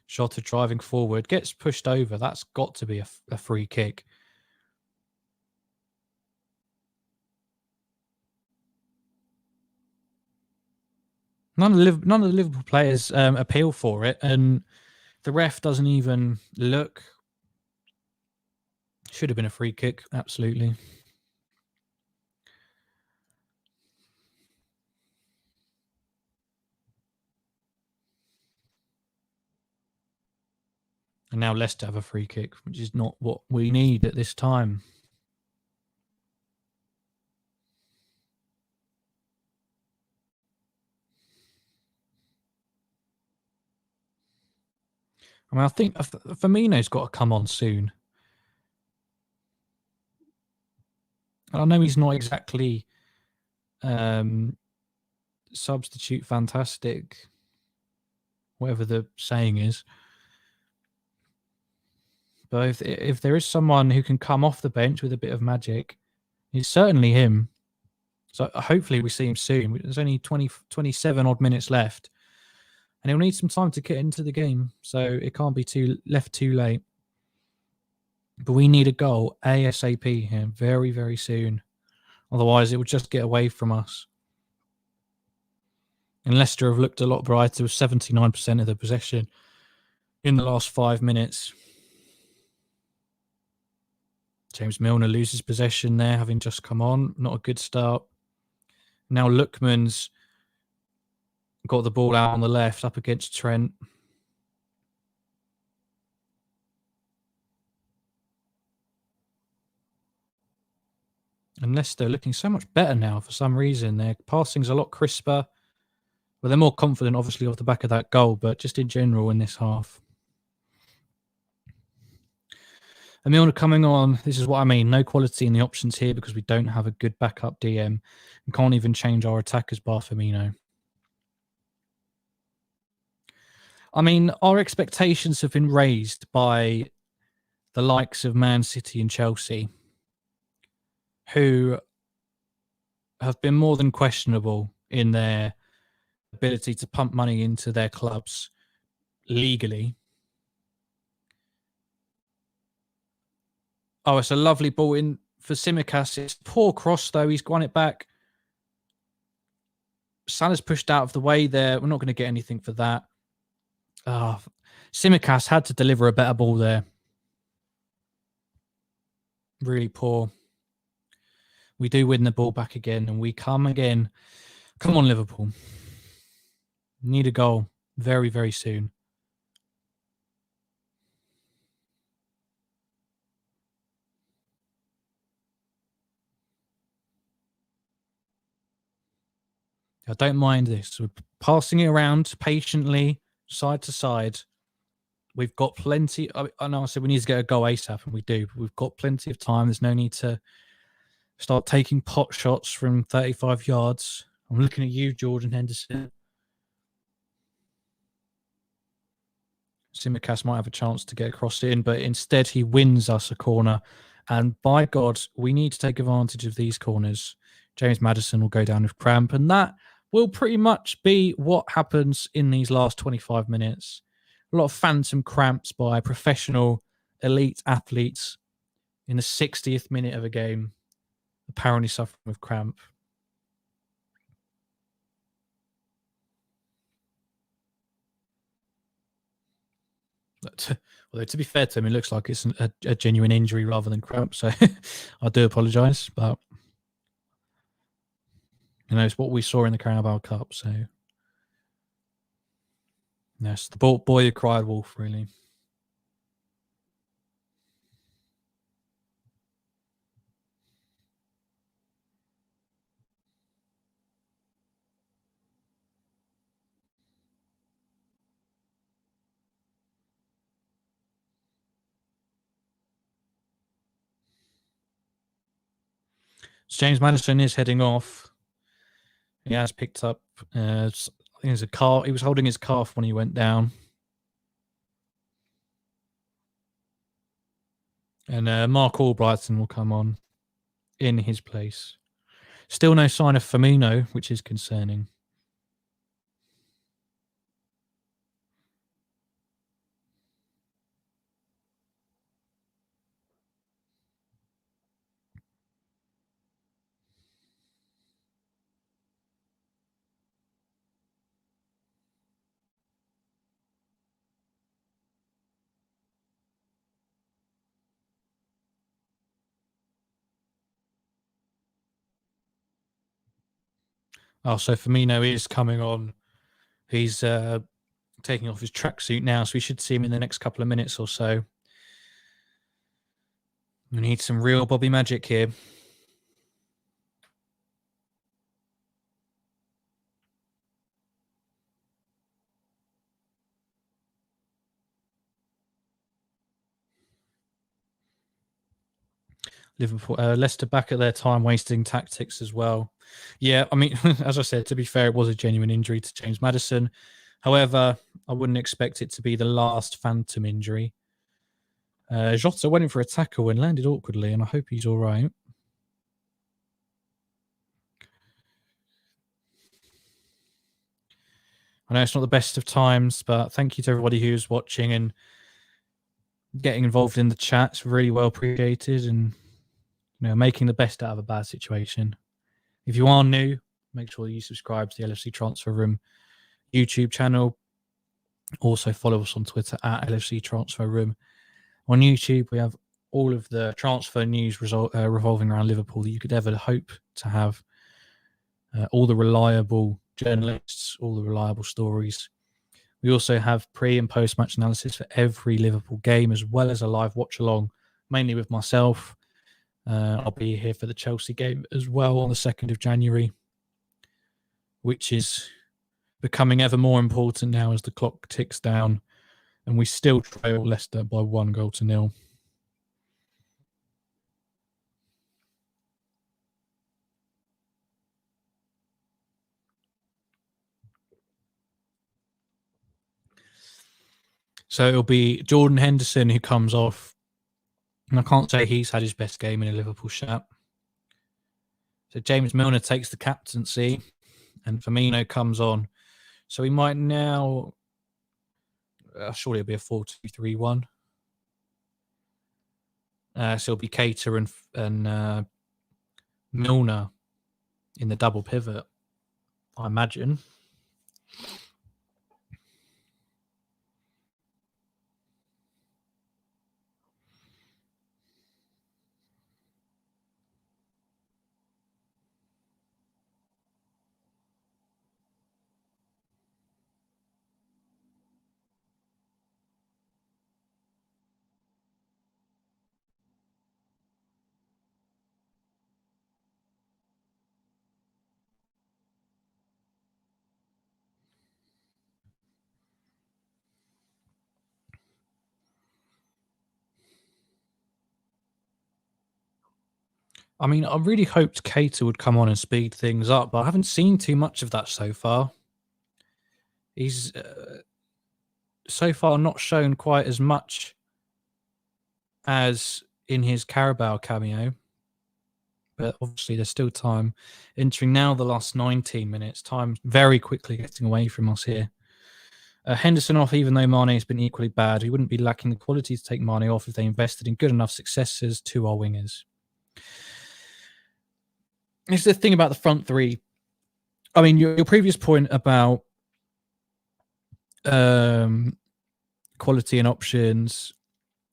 Shota driving forward, gets pushed over. That's got to be a free kick. None of the Liverpool players appeal for it, and the ref doesn't even look. Should have been a free kick, absolutely. And now Leicester have a free kick, which is not what we need at this time. I mean, I think Firmino's got to come on soon. I know he's not exactly substitute fantastic, whatever the saying is. But if there is someone who can come off the bench with a bit of magic, it's certainly him. So hopefully we see him soon. There's only 27 odd minutes left. And he'll need some time to get into the game. So it can't be too late. But we need a goal ASAP here very, very soon. Otherwise, it will just get away from us. And Leicester have looked a lot brighter with 79% of the possession in the last 5 minutes. James Milner loses possession there, having just come on. Not a good start. Now Lookman's got the ball out on the left, up against Trent. And Leicester looking so much better now for some reason. Their passing's a lot crisper. Well, they're more confident, obviously, off the back of that goal, but just in general in this half. Milner coming on. This is what I mean. No quality in the options here because we don't have a good backup DM. We can't even change our attackers bar Firmino. I mean, our expectations have been raised by the likes of Man City and Chelsea, who have been more than questionable in their ability to pump money into their clubs legally. Oh, it's a lovely ball in for Tsimikas. It's a poor cross, though. He's won it back. Salah's pushed out of the way there. We're not going to get anything for that. Tsimikas had to deliver a better ball there. Really poor. We do win the ball back again, and we come again. Come on, Liverpool. Need a goal very, very soon. I don't mind this. We're passing it around patiently, side to side. We've got plenty. I know I said we need to get a goal ASAP, and we do. But we've got plenty of time. There's no need to start taking pot shots from 35 yards. I'm looking at you, Jordan Henderson. Tsimikas might have a chance to get across in, but instead he wins us a corner. And by God, we need to take advantage of these corners. James Maddison will go down with cramp, and that will pretty much be what happens in these last 25 minutes. A lot of phantom cramps by professional elite athletes in the 60th minute of a game, apparently suffering with cramp. Although, to be fair to him, it looks like it's a genuine injury rather than cramp, so I do apologise, but it's what we saw in the Carabao Cup, so yes, the boy who cried wolf, really. So James Maddison is heading off. He has picked up, I think it's a calf. He was holding his calf when he went down. And Mark Albrighton will come on in his place. Still no sign of Firmino, which is concerning. Oh, so Firmino is coming on. He's taking off his tracksuit now, so we should see him in the next couple of minutes or so. We need some real Bobby magic here. Leicester back at their time wasting tactics as well. Yeah, I mean, as I said, to be fair, it was a genuine injury to James Maddison. However, I wouldn't expect it to be the last phantom injury. Jota went in for a tackle and landed awkwardly, and I hope he's all right. I know it's not the best of times, but thank you to everybody who's watching and getting involved in the chat. It's really well appreciated, and making the best out of a bad situation. If you are new, make sure you subscribe to the LFC Transfer Room YouTube channel. Also follow us on Twitter at LFC Transfer Room. On YouTube, we have all of the transfer news revolving around Liverpool that you could ever hope to have. All the reliable journalists, all the reliable stories. We also have pre- and post-match analysis for every Liverpool game, as well as a live watch-along, mainly with myself. I'll be here for the Chelsea game as well on the 2nd of January, which is becoming ever more important now as the clock ticks down, and we still trail Leicester by 1-0. So it'll be Jordan Henderson who comes off. And I can't say he's had his best game in a Liverpool shirt. So James Milner takes the captaincy and Firmino comes on. So we might now... surely it'll be a 4-2-3-1. So it'll be Keita and Milner in the double pivot, I imagine. I mean, I really hoped Keita would come on and speed things up, but I haven't seen too much of that so far. He's so far not shown quite as much as in his Carabao cameo. But obviously there's still time. Entering now the last 19 minutes. Time very quickly getting away from us here. Henderson off, even though Mane has been equally bad. He wouldn't be lacking the quality to take Mane off if they invested in good enough successors to our wingers. It's the thing about the front three. I mean, your previous point about quality and options.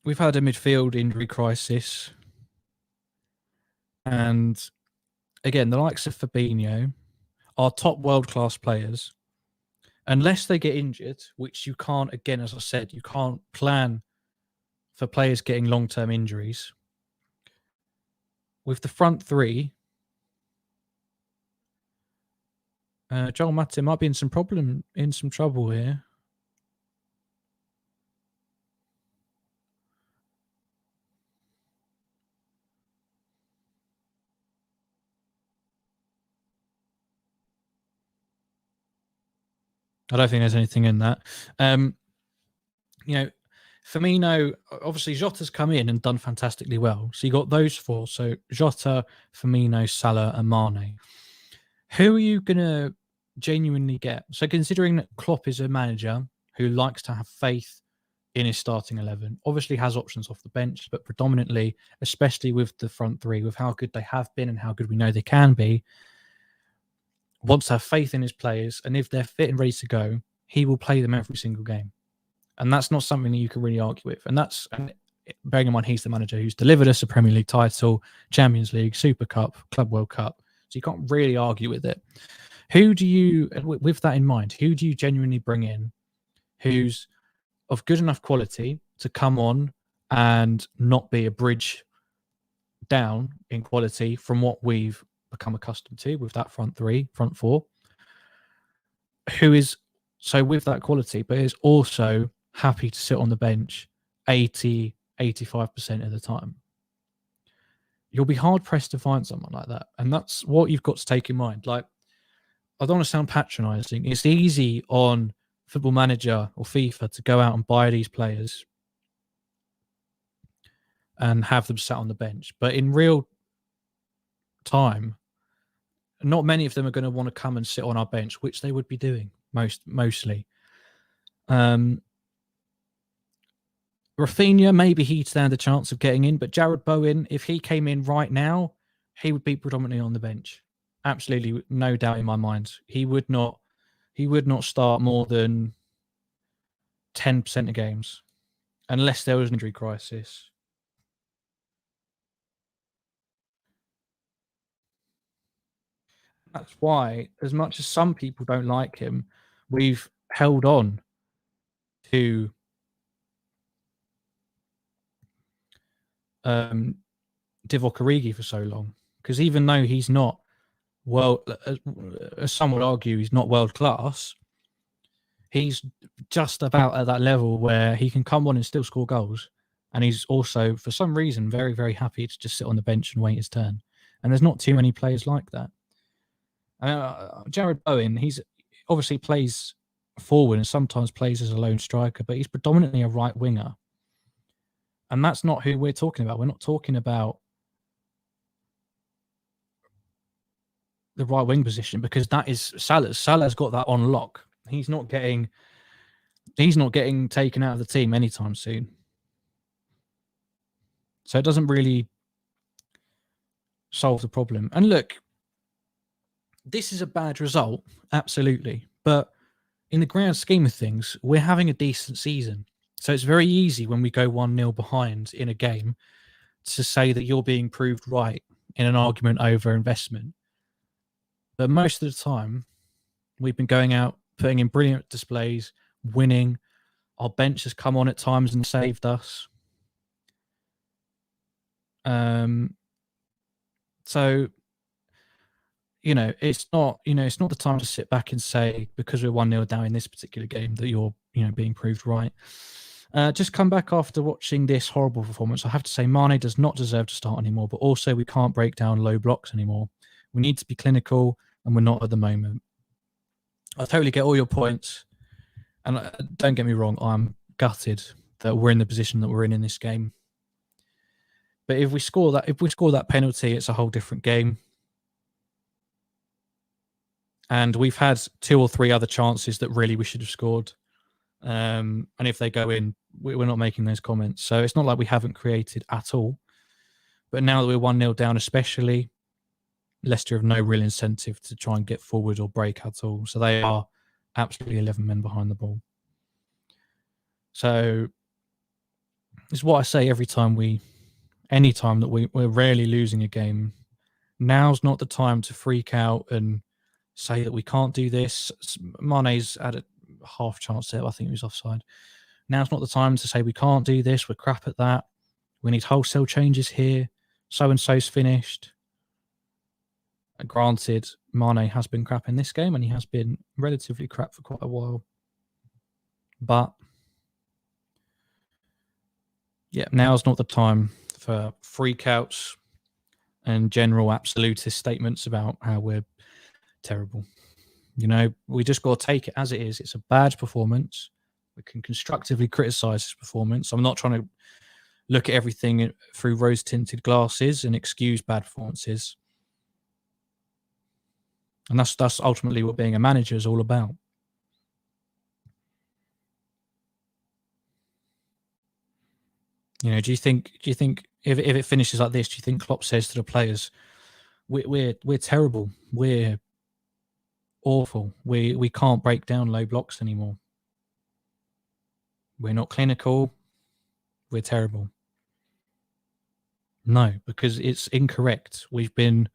We've had a midfield injury crisis. And again, the likes of Fabinho are top world-class players. Unless they get injured, which you can't, again, as I said, you can't plan for players getting long-term injuries. With the front three, Joel Matty might be in some trouble here. I don't think there's anything in that. Firmino, obviously Jota's come in and done fantastically well. So you got those four. So Jota, Firmino, Salah and Mane. Who are you going to genuinely get? So considering that Klopp is a manager who likes to have faith in his starting 11, obviously has options off the bench, but predominantly, especially with the front three, with how good they have been and how good we know they can be, wants to have faith in his players, and if they're fit and ready to go, he will play them every single game. And that's not something that you can really argue with. And bearing in mind, he's the manager who's delivered us a Premier League title, Champions League, Super Cup, Club World Cup. So you can't really argue with it. Who do you, with that in mind, who do you genuinely bring in who's of good enough quality to come on and not be a bridge down in quality from what we've become accustomed to with that front four, who is so with that quality, but is also happy to sit on the bench 80, 85% of the time? you'll be hard pressed to find someone like that. And that's what you've got to take in mind. Like, I don't want to sound patronizing. It's easy on Football Manager or FIFA to go out and buy these players and have them sat on the bench. But in real time, not many of them are going to want to come and sit on our bench, which they would be doing mostly. Rafinha, maybe he'd stand a chance of getting in, but Jared Bowen, if he came in right now, he would be predominantly on the bench. Absolutely, no doubt in my mind. He would not start more than 10% of games, unless there was an injury crisis. That's why, as much as some people don't like him, we've held on to Divock Origi for so long, because even though he's not as some would argue, he's not world class, he's just about at that level where he can come on and still score goals. And he's also, for some reason, very, very happy to just sit on the bench and wait his turn. And there's not too many players like that. Jared Bowen, he's obviously plays forward and sometimes plays as a lone striker, but he's predominantly a right winger. And that's not who we're talking about. We're not talking about the right wing position, because that is Salah's. Salah's got that on lock. He's not getting taken out of the team anytime soon. So it doesn't really solve the problem. And look, this is a bad result, absolutely. But in the grand scheme of things, we're having a decent season. So it's very easy when we go 1-0 behind in a game to say that you're being proved right in an argument over investment. But most of the time, we've been going out, putting in brilliant displays, winning. Our bench has come on at times and saved us. So, it's not the time to sit back and say, because we're 1-0 down in this particular game, that you're, being proved right. Just come back after watching this horrible performance. I have to say, Mane does not deserve to start anymore, but also we can't break down low blocks anymore. We need to be clinical, and we're not at the moment. I totally get all your points. And don't get me wrong, I'm gutted that we're in the position that we're in this game. But if we score that penalty, it's a whole different game. And we've had 2 or 3 other chances that really we should have scored. And if they go in, we're not making those comments. So it's not like we haven't created at all. But now that we're 1-0 down, especially, Leicester have no real incentive to try and get forward or break at all. So they are absolutely 11 men behind the ball. So it's what I say every time any time that we're rarely losing a game. Now's not the time to freak out and say that we can't do this. Mane's had a half chance there. I think he was offside. Now's not the time to say we can't do this. We're crap at that. We need wholesale changes here. So-and-so's finished. Granted, Mane has been crap in this game, and he has been relatively crap for quite a while. But yeah, now's not the time for freakouts and general absolutist statements about how we're terrible. We just got to take it as it is. It's a bad performance. We can constructively criticize this performance. I'm not trying to look at everything through rose-tinted glasses and excuse bad performances. And that's ultimately what being a manager is all about. Do you think if it finishes like this, do you think Klopp says to the players, we're terrible, we're awful, we can't break down low blocks anymore, we're not clinical, we're terrible? No, because it's incorrect. We've been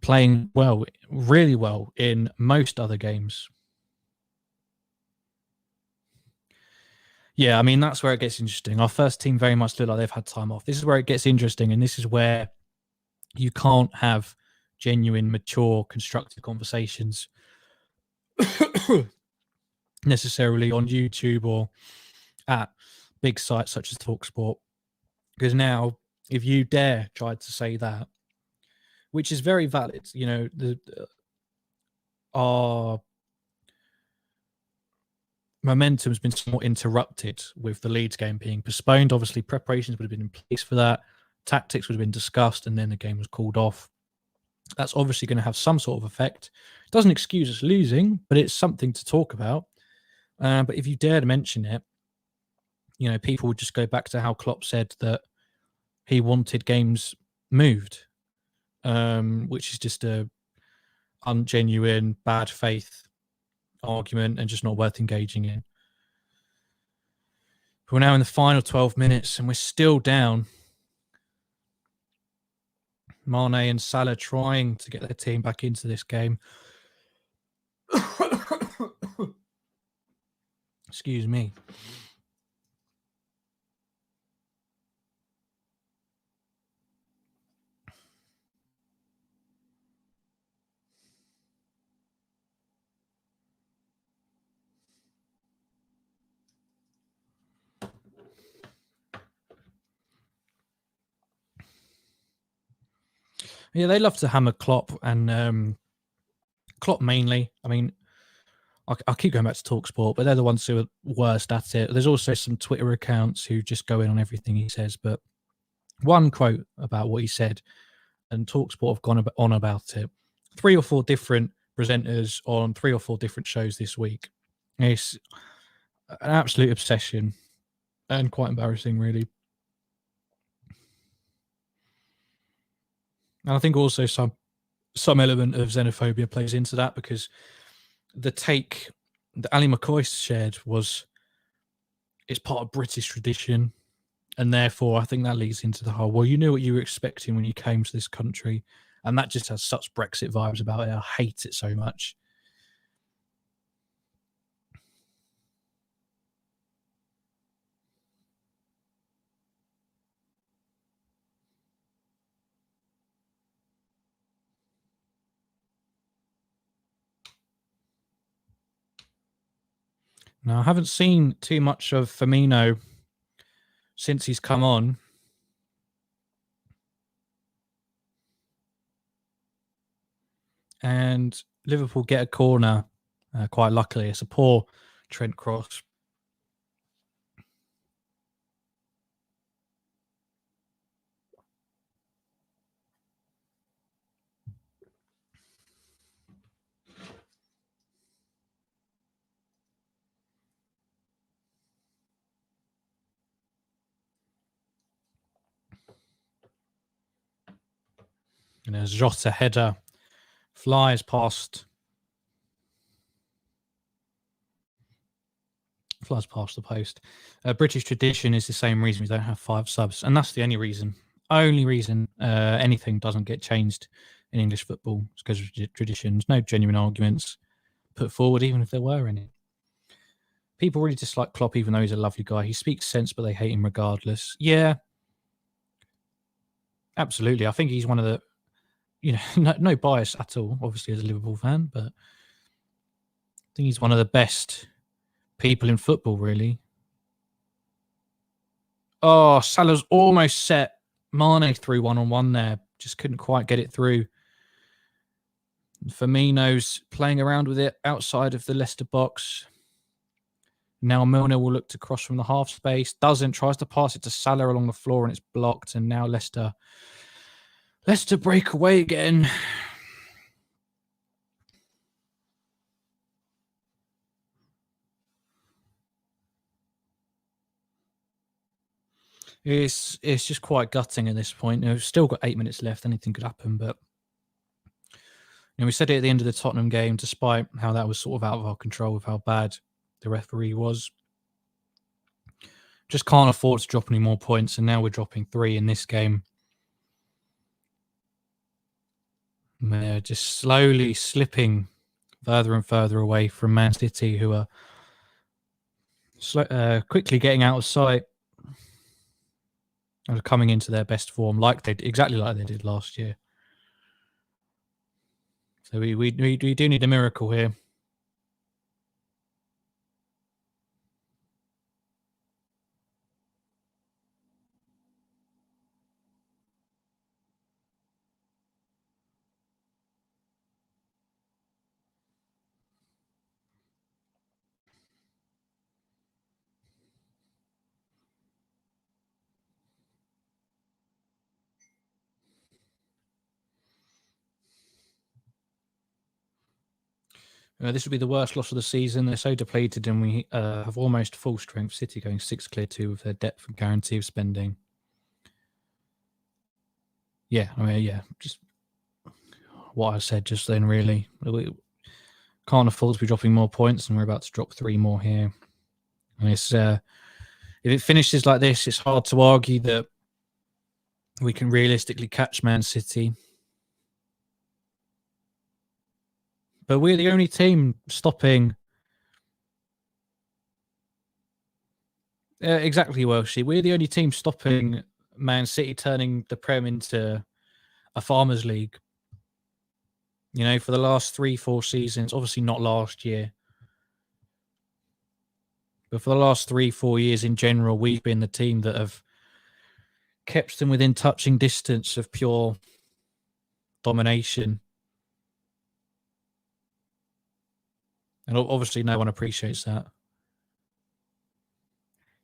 playing well, really well, in most other games. Yeah, I mean, that's where it gets interesting. Our first team very much look like they've had time off. This is where it gets interesting, and this is where you can't have genuine, mature, constructive conversations necessarily on YouTube or at big sites such as TalkSport. Because now If you dare try to say that, which is very valid, you know, our momentum's been somewhat interrupted with the Leeds game being postponed. Obviously, preparations would have been in place for that. Tactics would have been discussed, and then the game was called off. That's obviously going to have some sort of effect. It doesn't excuse us losing, but it's something to talk about. But if you dare to mention it, you know, people would just go back to how Klopp said that he wanted games moved, which is just a ungenuine, bad faith argument and just not worth engaging in. We're now in the final 12 minutes and we're still down. Mane and Salah trying to get their team back into this game. Excuse me. Yeah, they love to hammer Klopp and Klopp mainly. I mean, I'll keep going back to TalkSport, but they're the ones who are worst at it. There's also some Twitter accounts who just go in on everything he says. But one quote about what he said, and TalkSport have gone on about it. 3 or 4 different presenters on 3 or 4 different shows this week. It's an absolute obsession and quite embarrassing, really. And I think also some element of xenophobia plays into that, because the take that Ali McCoy shared was it's part of British tradition, and therefore I think that leads into the whole, well, you knew what you were expecting when you came to this country, and that just has such Brexit vibes about it. I hate it so much. Now, I haven't seen too much of Firmino since he's come on. And Liverpool get a corner, quite luckily. It's a poor Trent cross. And a José header flies past the post. British tradition is the same reason we don't have 5 subs, and that's the only reason anything doesn't get changed in English football. It's because of traditions. No genuine arguments put forward, even if there were any. People really dislike Klopp, even though he's a lovely guy. He speaks sense, but they hate him regardless. Yeah, absolutely. I think he's one of the, you know, no bias at all, obviously, as a Liverpool fan, but I think he's one of the best people in football, really. Oh, Salah's almost set Mane through 1-on-1 there. Just couldn't quite get it through. Firmino's playing around with it outside of the Leicester box. Now Milner will look to cross from the half space. Doesn't. Tries to pass it to Salah along the floor, and it's blocked. And now Leicester break away again. It's just quite gutting at this point. You know, we've still got 8 minutes left. Anything could happen, but you know, we said it at the end of the Tottenham game, despite how that was sort of out of our control with how bad the referee was. Just can't afford to drop any more points, and now we're dropping 3 in this game. We're just slowly slipping further and further away from Man City, who are quickly getting out of sight and coming into their best form, exactly like they did last year. So we do need a miracle here. This would be the worst loss of the season. They're so depleted, and we have almost full strength. City going 6 clear 2 with their depth and guarantee of spending. Yeah, I mean, yeah, just what I said just then, really. We can't afford to be dropping more points, and we're about to drop 3 more here. And it's if it finishes like this, it's hard to argue that we can realistically catch Man City. But we're the only team stopping. Exactly, Welshie. We're the only team stopping Man City turning the Prem into a Farmers League. You know, for the last 3-4 seasons, obviously not last year, but for the last 3-4 years in general, we've been the team that have kept them within touching distance of pure domination. And obviously no one appreciates that.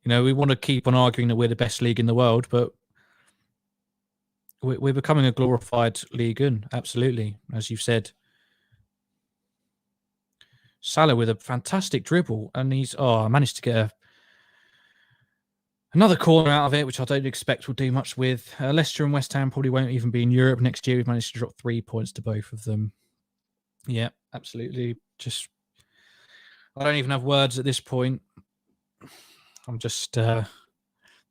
You know, we want to keep on arguing that we're the best league in the world, but we're becoming a glorified League One, absolutely, as you've said. Salah with a fantastic dribble, and I managed to get another corner out of it, which I don't expect will do much with. Leicester and West Ham probably won't even be in Europe next year. We've managed to drop 3 points to both of them. Yeah, absolutely. Just, I don't even have words at this point. I'm just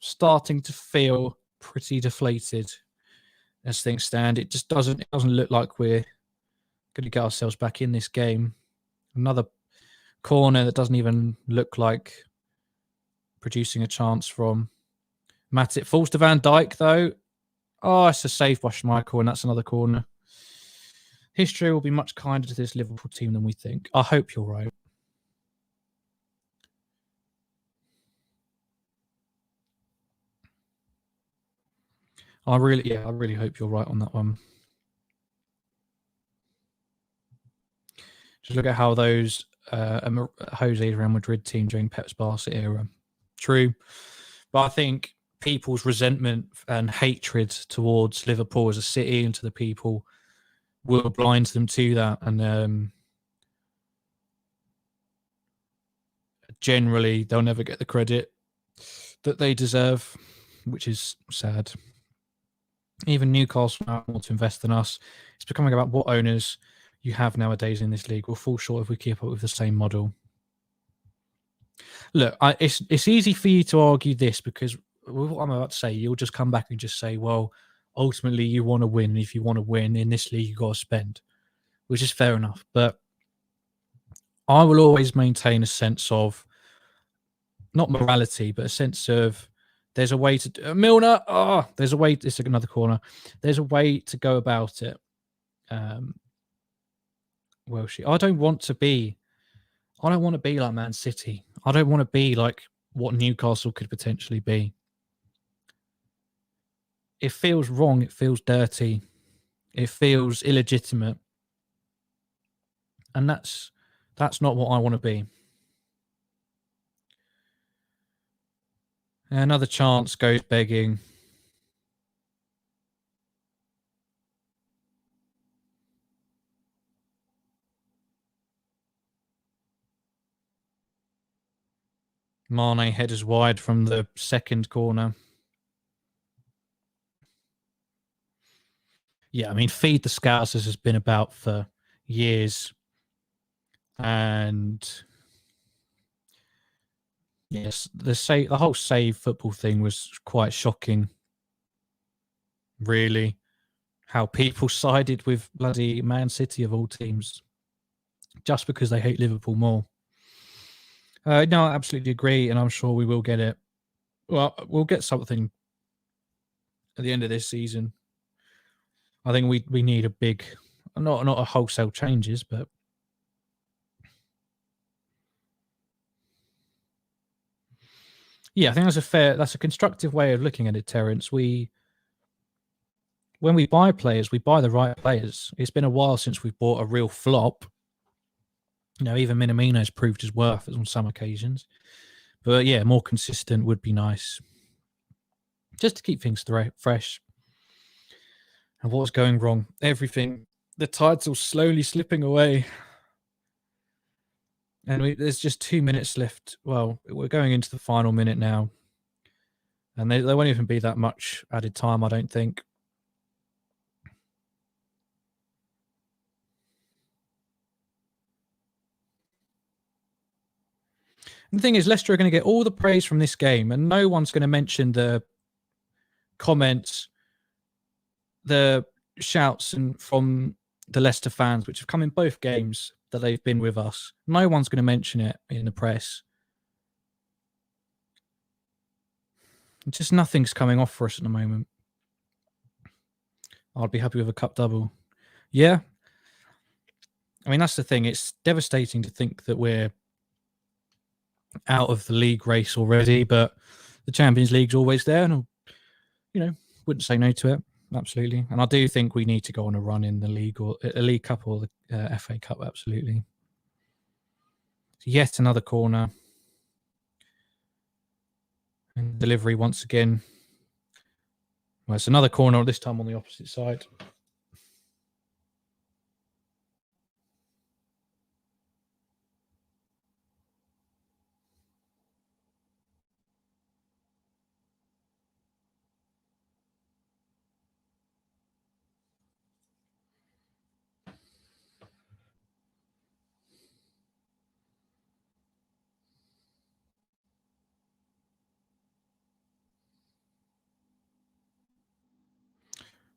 starting to feel pretty deflated as things stand. It just doesn't look like we're going to get ourselves back in this game. Another corner that doesn't even look like producing a chance from Matty. It falls to Van Dijk, though. Oh, it's a save by Schmeichel, and that's another corner. History will be much kinder to this Liverpool team than we think. I hope you're right. I really hope you're right on that one. Just look at how those Jose's Real Madrid team during Pep's Barca era. True. But I think people's resentment and hatred towards Liverpool as a city and to the people will blind them to that. And generally, they'll never get the credit that they deserve, which is sad. Even Newcastle now want to invest in us. It's becoming about what owners you have nowadays in this league will fall short if we keep up with the same model. Look, it's easy for you to argue this because with what I'm about to say, you'll just come back and just say, well, ultimately you want to win. And if you want to win in this league, you've got to spend, which is fair enough. But I will always maintain a sense of, not morality, but a sense of there's a way to... Milner! There's a way... It's another corner. There's a way to go about it. I don't want to be like Man City. I don't want to be like what Newcastle could potentially be. It feels wrong. It feels dirty. It feels illegitimate. And that's not what I want to be. Another chance goes begging. Mane headers wide from the second corner. Yeah, I mean, Feed the Scousers has been about for years. And yes, the whole save football thing was quite shocking. Really, how people sided with bloody Man City of all teams just because they hate Liverpool more. No, I absolutely agree, and I'm sure we will get it. Well, we'll get something at the end of this season. I think we need a big, not a wholesale changes, but yeah, I think that's a constructive way of looking at it, Terence. When we buy players, we buy the right players. It's been a while since we've bought a real flop. You know, even Minamino's proved his worth on some occasions. But yeah, more consistent would be nice. Just to keep things fresh. And what's going wrong? Everything. The title's slowly slipping away. And there's just 2 minutes left. Well, we're going into the final minute now. And there won't even be that much added time, I don't think. And the thing is, Leicester are going to get all the praise from this game, and no one's going to mention the comments, the shouts and from the Leicester fans, which have come in both games that they've been with us. No one's going to mention it in the press. Just nothing's coming off for us at the moment. I'd be happy with a cup double. Yeah. I mean, that's the thing. It's devastating to think that we're out of the league race already, but the Champions League's always there, and wouldn't say no to it. Absolutely. And I do think we need to go on a run in the league, or a League Cup, or the FA Cup. Absolutely. Yet another corner. And delivery once again. Well, it's another corner, this time on the opposite side.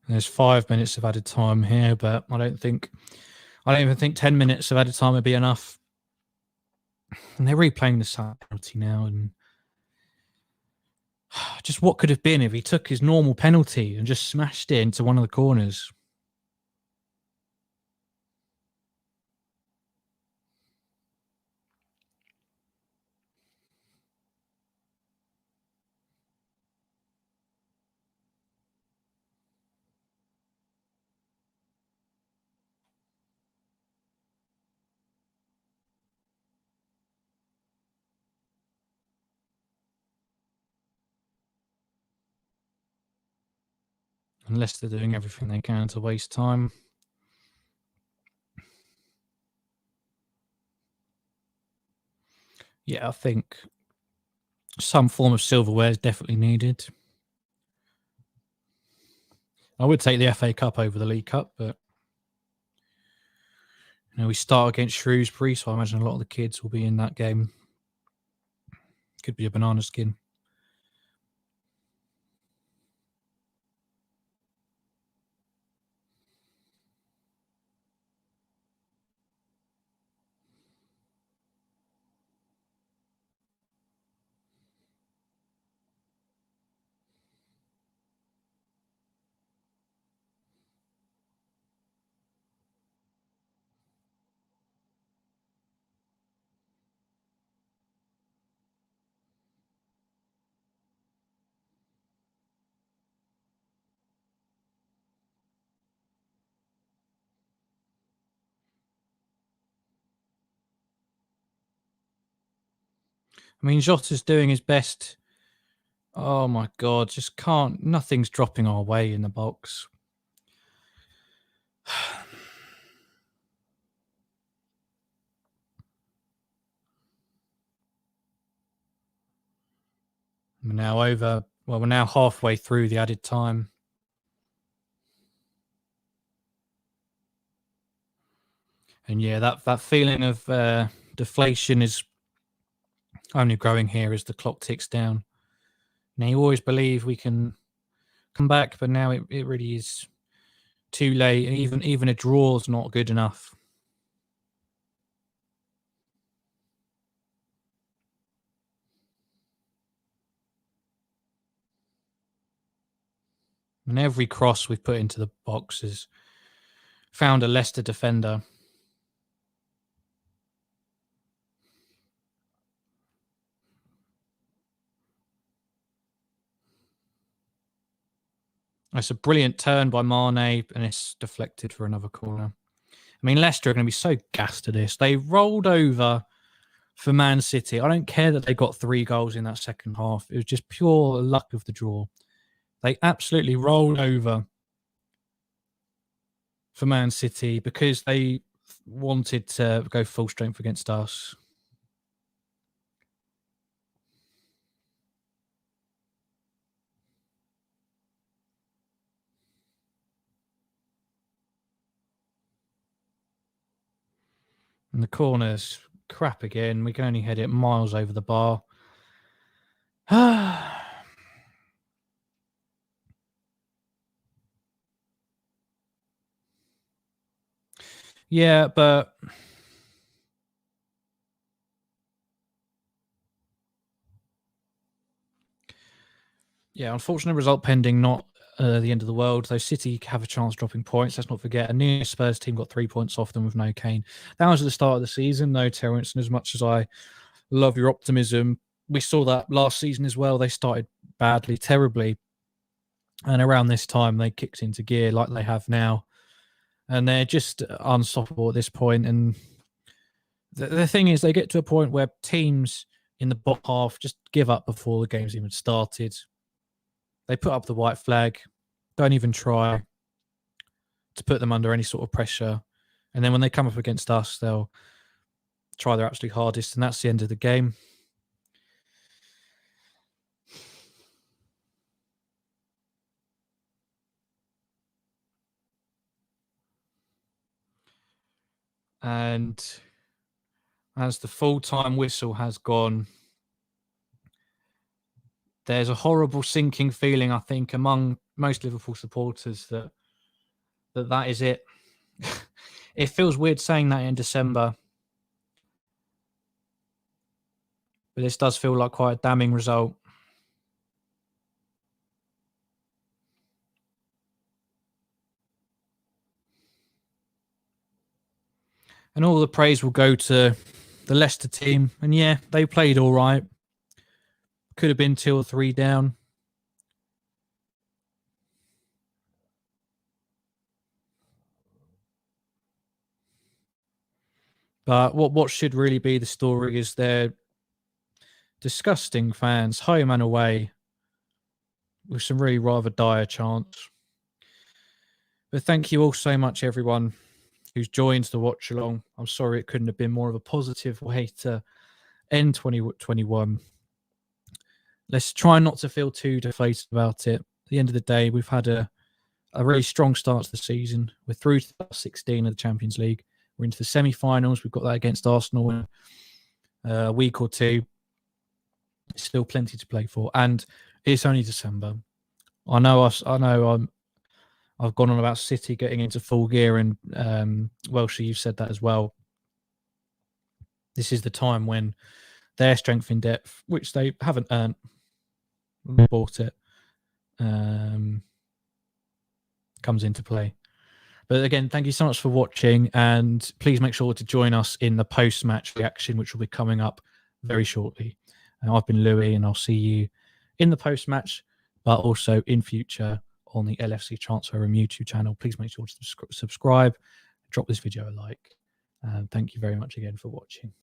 And there's 5 minutes of added time here, but I don't even think 10 minutes of added time would be enough. And they're replaying the same penalty now, and just what could have been if he took his normal penalty and just smashed it into one of the corners. Unless they're doing everything they can to waste time. Yeah, I think some form of silverware is definitely needed. I would take the FA Cup over the League Cup, but we start against Shrewsbury, so I imagine a lot of the kids will be in that game. Could be a banana skin. I mean, Jota's doing his best. Oh my God, just can't. Nothing's dropping our way in the box. We're now halfway through the added time. And yeah, that feeling of deflation is only growing here as the clock ticks down. Now, you always believe we can come back, but now it really is too late. And even a draw is not good enough. And every cross we've put into the box has found a Leicester defender. It's a brilliant turn by Mane, and it's deflected for another corner. I mean, Leicester are going to be so gassed at this. They rolled over for Man City. I don't care that they got 3 goals in that second half. It was just pure luck of the draw. They absolutely rolled over for Man City because they wanted to go full strength against us. And the corner's crap again. We can only head it miles over the bar. Yeah, but yeah, unfortunate result pending, not the end of the world. Though City have a chance dropping points. Let's not forget, a new Spurs team got 3 points off them with no Kane. That was at the start of the season, though, Terence. And as much as I love your optimism, we saw that last season as well. They started badly, terribly. And around this time, they kicked into gear like they have now. And they're just unstoppable at this point. And the thing is, they get to a point where teams in the bottom half just give up before the game's even started. They put up the white flag, don't even try to put them under any sort of pressure. And then when they come up against us, they'll try their absolute hardest. And that's the end of the game. And as the full-time whistle has gone, there's a horrible sinking feeling, I think, among most Liverpool supporters that is it. It feels weird saying that in December, but this does feel like quite a damning result. And all the praise will go to the Leicester team. And yeah, they played all right. Could have been 2 or 3 down. But what should really be the story is their disgusting fans, home and away, with some really rather dire chants. But thank you all so much, everyone who's joined the watch along. I'm sorry it couldn't have been more of a positive way to end 2021. Let's try not to feel too deflated about it. At the end of the day, we've had a really strong start to the season. We're through to the 16 of the Champions League. We're into the semi-finals. We've got that against Arsenal in a week or two. Still plenty to play for, and it's only December. I know I've gone on about City getting into full gear, and Welsh, you've said that as well. This is the time when their strength in depth, which they haven't earned, they bought it, comes into play. But again, thank you so much for watching, and please make sure to join us in the post-match reaction, which will be coming up very shortly. I've been Louis, and I'll see you in the post-match, but also in future on the LFC Transfer Room YouTube channel. Please make sure to subscribe, drop this video a like, and thank you very much again for watching.